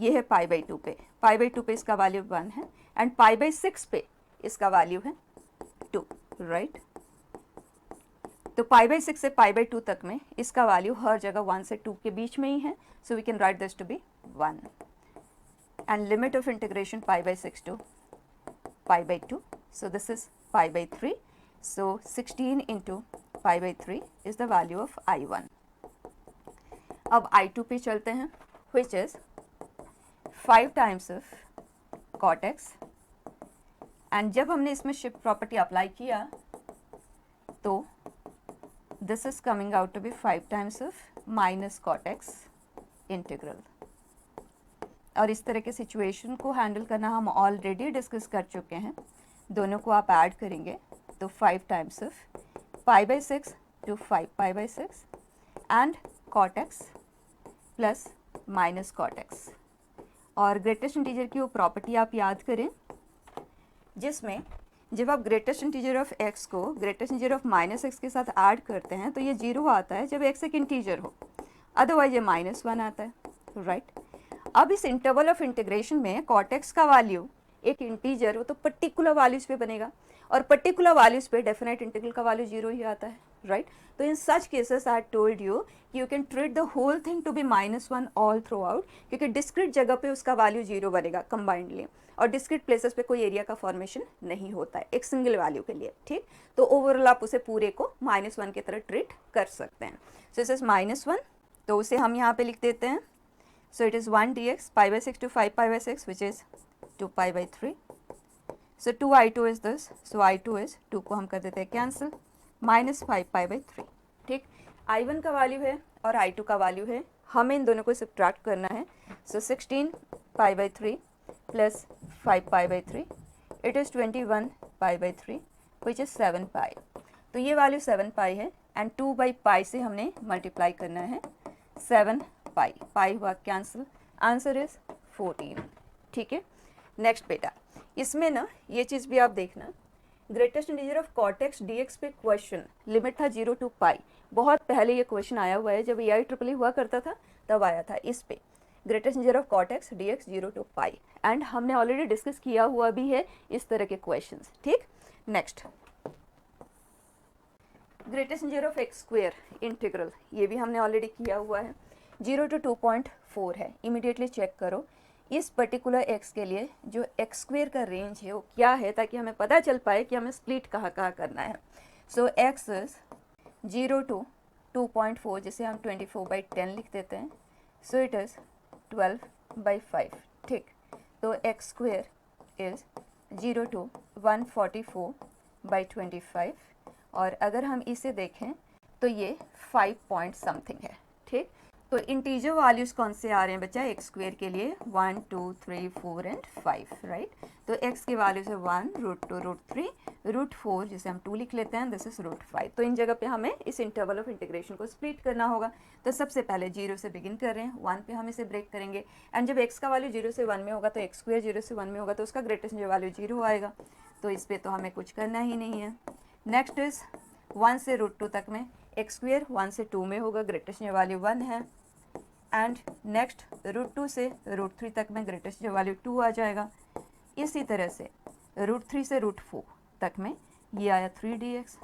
है पाई बाई 2 पे, पाई बाई 2 पे इसका वैल्यू 1 है, एंड पाई बाई 6 पे इसका वैल्यू है 2, राइट। तो पाई बाई 6 से पाई बाई 2 तक में इसका वैल्यू हर जगह 1 से 2 के बीच में ही है, so we can write this to be 1। and limit of integration pi by 6 to pi by 2, so this is pi by 3, so 16 into pi by 3 is the value of I1। अब I2 पे चलते हैं, which is 5 times of cot x, and जब हमने इसमें shift property apply किया तो this is coming out to be 5 times of minus cot x integral. और इस तरह के सिचुएशन को हैंडल करना हम ऑलरेडी डिस्कस कर चुके हैं। दोनों को आप ऐड करेंगे तो 5 times of pi by 6 to 5 pi by 6 and cot x plus minus cot x. और ग्रेटेस्ट इंटीजर की वो प्रॉपर्टी आप याद करें जिसमें जब आप ग्रेटेस्ट इंटीजर ऑफ एक्स को greatest integer of minus x के साथ ऐड करते हैं तो ये 0 आता है जब एक्स एक इंटीजर हो, अदरवाइज ये -1 आता है, राइट। अब इस इंटरवल ऑफ इंटीग्रेशन में कॉट एक्स का वैल्यू एक इंटीजर हो तो पर्टिकुलर वैल्यूज पे बनेगा, और पर्टिकुलर वैल्यूज पे डेफिनेट इंटीग्रल का वैल्यू 0 ही आता है, राइट। तो in such cases I told you you can treat the whole thing to be -1 all throughout, क्योंकि डिस्क्रीट जगह पे उसका वैल्यू 0 बनेगा कंबाइंडली, और डिस्क्रीट प्लेसेस पे कोई एरिया का फॉर्मेशन नहीं होता है एक सिंगल वैल्यू के लिए, ठीक। तो ओवरऑल आप उसे पूरे को -1 की तरह ट्रीट कर सकते हैं। सो इस इज -1, तो उसे हम यहाँ पे लिख देते हैं। So it is 1 dx pi by 6 to 5 pi by 6, which is 2 pi by 3. So 2i2 is this. So i2 is 2 को हम कर देते हैं कैंसिल, माइनस 5 pi by 3, ठीक। i1 का वैल्यू है और i2 का वैल्यू है, हमें इन दोनों को सब्ट्रैक्ट करना है। So 16 pi by 3 plus 5 pi by 3, it is 21 pi by 3, which is 7 pi. तो ये वैल्यू 7 pi है एंड 2 by pi से हमने मल्टीप्लाई करना है, 7 पाई, पाई हुआ कैंसिल, आंसर इज 14, ठीक है। नेक्स्ट बेटा, इसमें ना ये चीज़ भी आप देखना, greatest integer of cot x d x पे क्वेश्चन लिमिट था 0 to पाई, बहुत पहले ये क्वेश्चन आया हुआ है, जब EIEEE हुआ करता था तब आया था इस पे, greatest integer of cot x d x 0 to pi, and हमने ऑलरेडी डिस्कस किया हुआ भी है इस तरह के क्वेश्चन, ठीक। Next, greatest integer of x square integral, ये भी हमने ऑलरेडी किया हुआ है, 0 to 2.4 है। इमीडिएटली चेक करो इस पर्टिकुलर x के लिए जो एक्स स्क्वेयर का रेंज है वो क्या है, ताकि हमें पता चल पाए कि हमें स्प्लिट कहाँ कहाँ करना है। सो x इज 0 to 2.4, जिसे हम 24/10 लिख देते हैं। सो इट इज़ 12/5, ठीक। तो एक्स स्क्वेयर इज 0 to 144/25, और अगर हम इसे देखें तो ये 5 पॉइंट समथिंग है, ठीक। तो इंटीजर वैल्यूज कौन से आ रहे हैं बच्चा एक्स स्क्वेयर के लिए, 1 2 3 4 एंड 5, राइट। तो एक्स की वैल्यूज है 1 √2 √3 √4, जिसे हम 2 लिख लेते हैं, दिस इज √5। तो इन जगह पे हमें इस इंटरवल ऑफ इंटीग्रेशन को स्प्लिट करना होगा। तो सबसे पहले 0 से बिगिन कर रहे हैं, 1 पे हम इसे ब्रेक करेंगे, एंड जब एक्स का वैल्यू 0 से 1 में होगा तो एक्स स्क्वेयर 0 से 1 में होगा तो उसका ग्रेटेस्ट वैल्यू 0 आएगा, तो इस पर तो हमें कुछ करना ही नहीं है। नेक्स्ट इज 1 से √2 तक में एक्स स्क्वेयर 1 से 2 में होगा, ग्रेटेस्ट वैल्यू 1 है, एंड नेक्स्ट √2 से √3 तक में ग्रेटेस्ट वैल्यू 2 आ जाएगा। इसी तरह से √3 से √4 तक में ये आया 3 dx,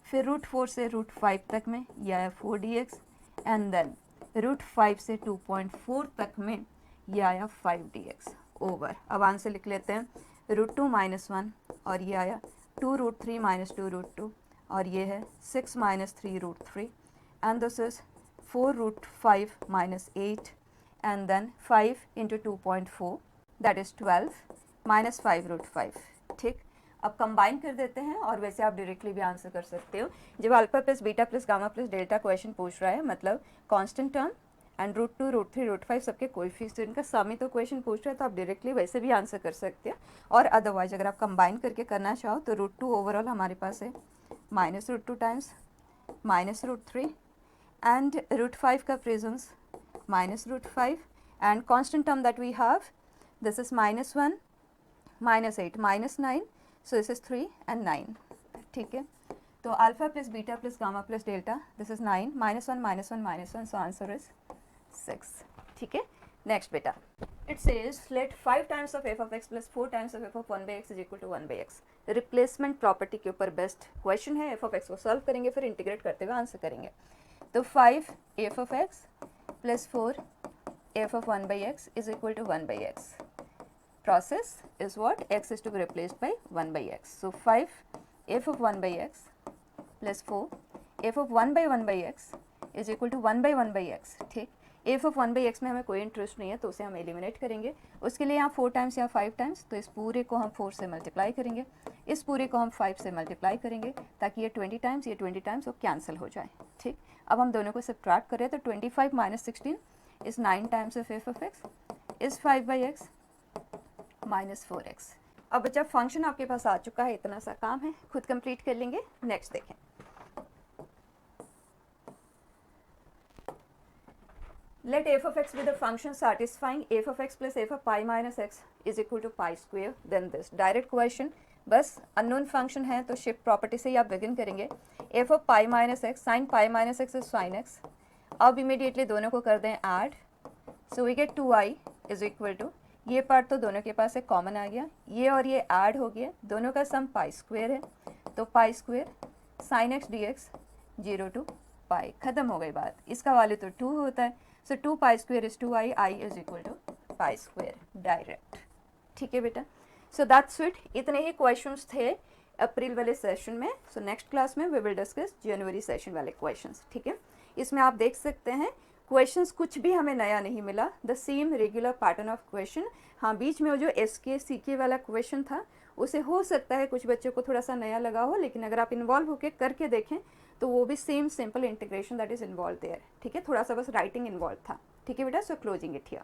फिर √4 से √5 तक में ये आया 4 dx, एंड देन √5 से 2.4 तक में ये आया 5 dx ओवर। अब आंसर लिख लेते हैं, √2 - 1 और ये आया 2 √3 - 2 √2, और ये है 6 - 3 √3, and this is 4 √5 - 8, and then 5 into 2.4, that is 12 - 5 √5, ठीक। अब कंबाइन कर देते हैं, और वैसे आप डायरेक्टली भी आंसर कर सकते हो। जब alpha plus beta plus gamma plus delta question पूछ रहा है, मतलब कांस्टेंट टर्म एंड √2 √3 √5 सबके कोएफिशिएंट का सम ही तो क्वेश्चन पूछ रहा है, तो आप डायरेक्टली वैसे भी आंसर कर सकते हैं। और अदरवाइज अगर आप कंबाइन करके करना चाहो तो √2 ओवरऑल हमारे पास है -√2 टाइम्स -√3 and √5 का presence -√5, and constant term that we have, this is -1 -8 -9, so this is 3 and 9, ठीक है। तो alpha plus beta plus gamma plus delta, this is 9 -1 -1 -1, so answer is 6, ठीक है। नेक्स्ट बेटा, it says let 5 times of f of x plus 4 times of f of 1/x is equal to 1/x। Replacement property के ऊपर best question है। f of x को solve करेंगे, फिर integrate करते हुए आंसर करेंगे। तो 5 f of x plus 4 f of 1/x is equal to 1/x. Process is what? X is to be replaced by 1/x. So 5 f of 1/x plus 4 f of 1/1/x is equal to 1/1/x, ठीक। F of 1/x में हमें कोई interest नहीं है तो उसे हम eliminate करेंगे। उसके लिए यहाँ 4 टाइम्स या 5 टाइम्स, तो इस पूरे को हम 4 से मल्टीप्लाई करेंगे, इस पूरे को हम 5 से मल्टीप्लाई करेंगे, ताकि ये 20 टाइम्स ये 20 टाइम्स वो कैंसिल हो जाए। ठीक, अब हम दोनों को सब्ट्रैक्ट करें तो 25 minus 16 is 9 times of F of x is 5/x minus 4x। अब बच्चा फंक्शन आपके पास आ चुका है, इतना सा काम है, खुद कंप्लीट कर लेंगे। नेक्स्ट देखें, let f of x be the function satisfying f of x plus f of pi minus x is equal to pi square, then this direct question। बस अननोन फंक्शन है तो शिफ्ट प्रॉपर्टी से ही आप begin करेंगे। f of pi minus x sin pi minus x is sin x। अब immediately दोनों को कर दें add, so we get 2i is equal to, ये पार्ट तो दोनों के पास एक कॉमन आ गया, ये और ये ऐड हो गया, दोनों का सम पाई स्क्वेयर है, तो pi square sine x d x 0 to pi, खत्म हो गई बात। इसका वैल्यू तो 2 होता है, so 2 pi square is 2i, i is equal to pi square direct. ठीक है बेटा, सो दैट्स इट, इतने ही क्वेश्चंस थे अप्रैल वाले सेशन में। सो नेक्स्ट क्लास में we will discuss January session वाले क्वेश्चंस। ठीक है, इसमें आप देख सकते हैं क्वेश्चंस कुछ भी हमें नया नहीं मिला, the same regular pattern of question. हाँ, बीच में वो जो एसके सीके वाला क्वेश्चन था उसे हो सकता है कुछ बच्चों को थोड़ा सा नया लगा हो, लेकिन अगर आप इन्वॉल्व होकर करके देखें तो वो भी same simple integration that is involve there. ठीक है, थोड़ा सा बस राइटिंग इन्वॉल्व था। ठीक है बेटा, सो क्लोजिंग इट हियर।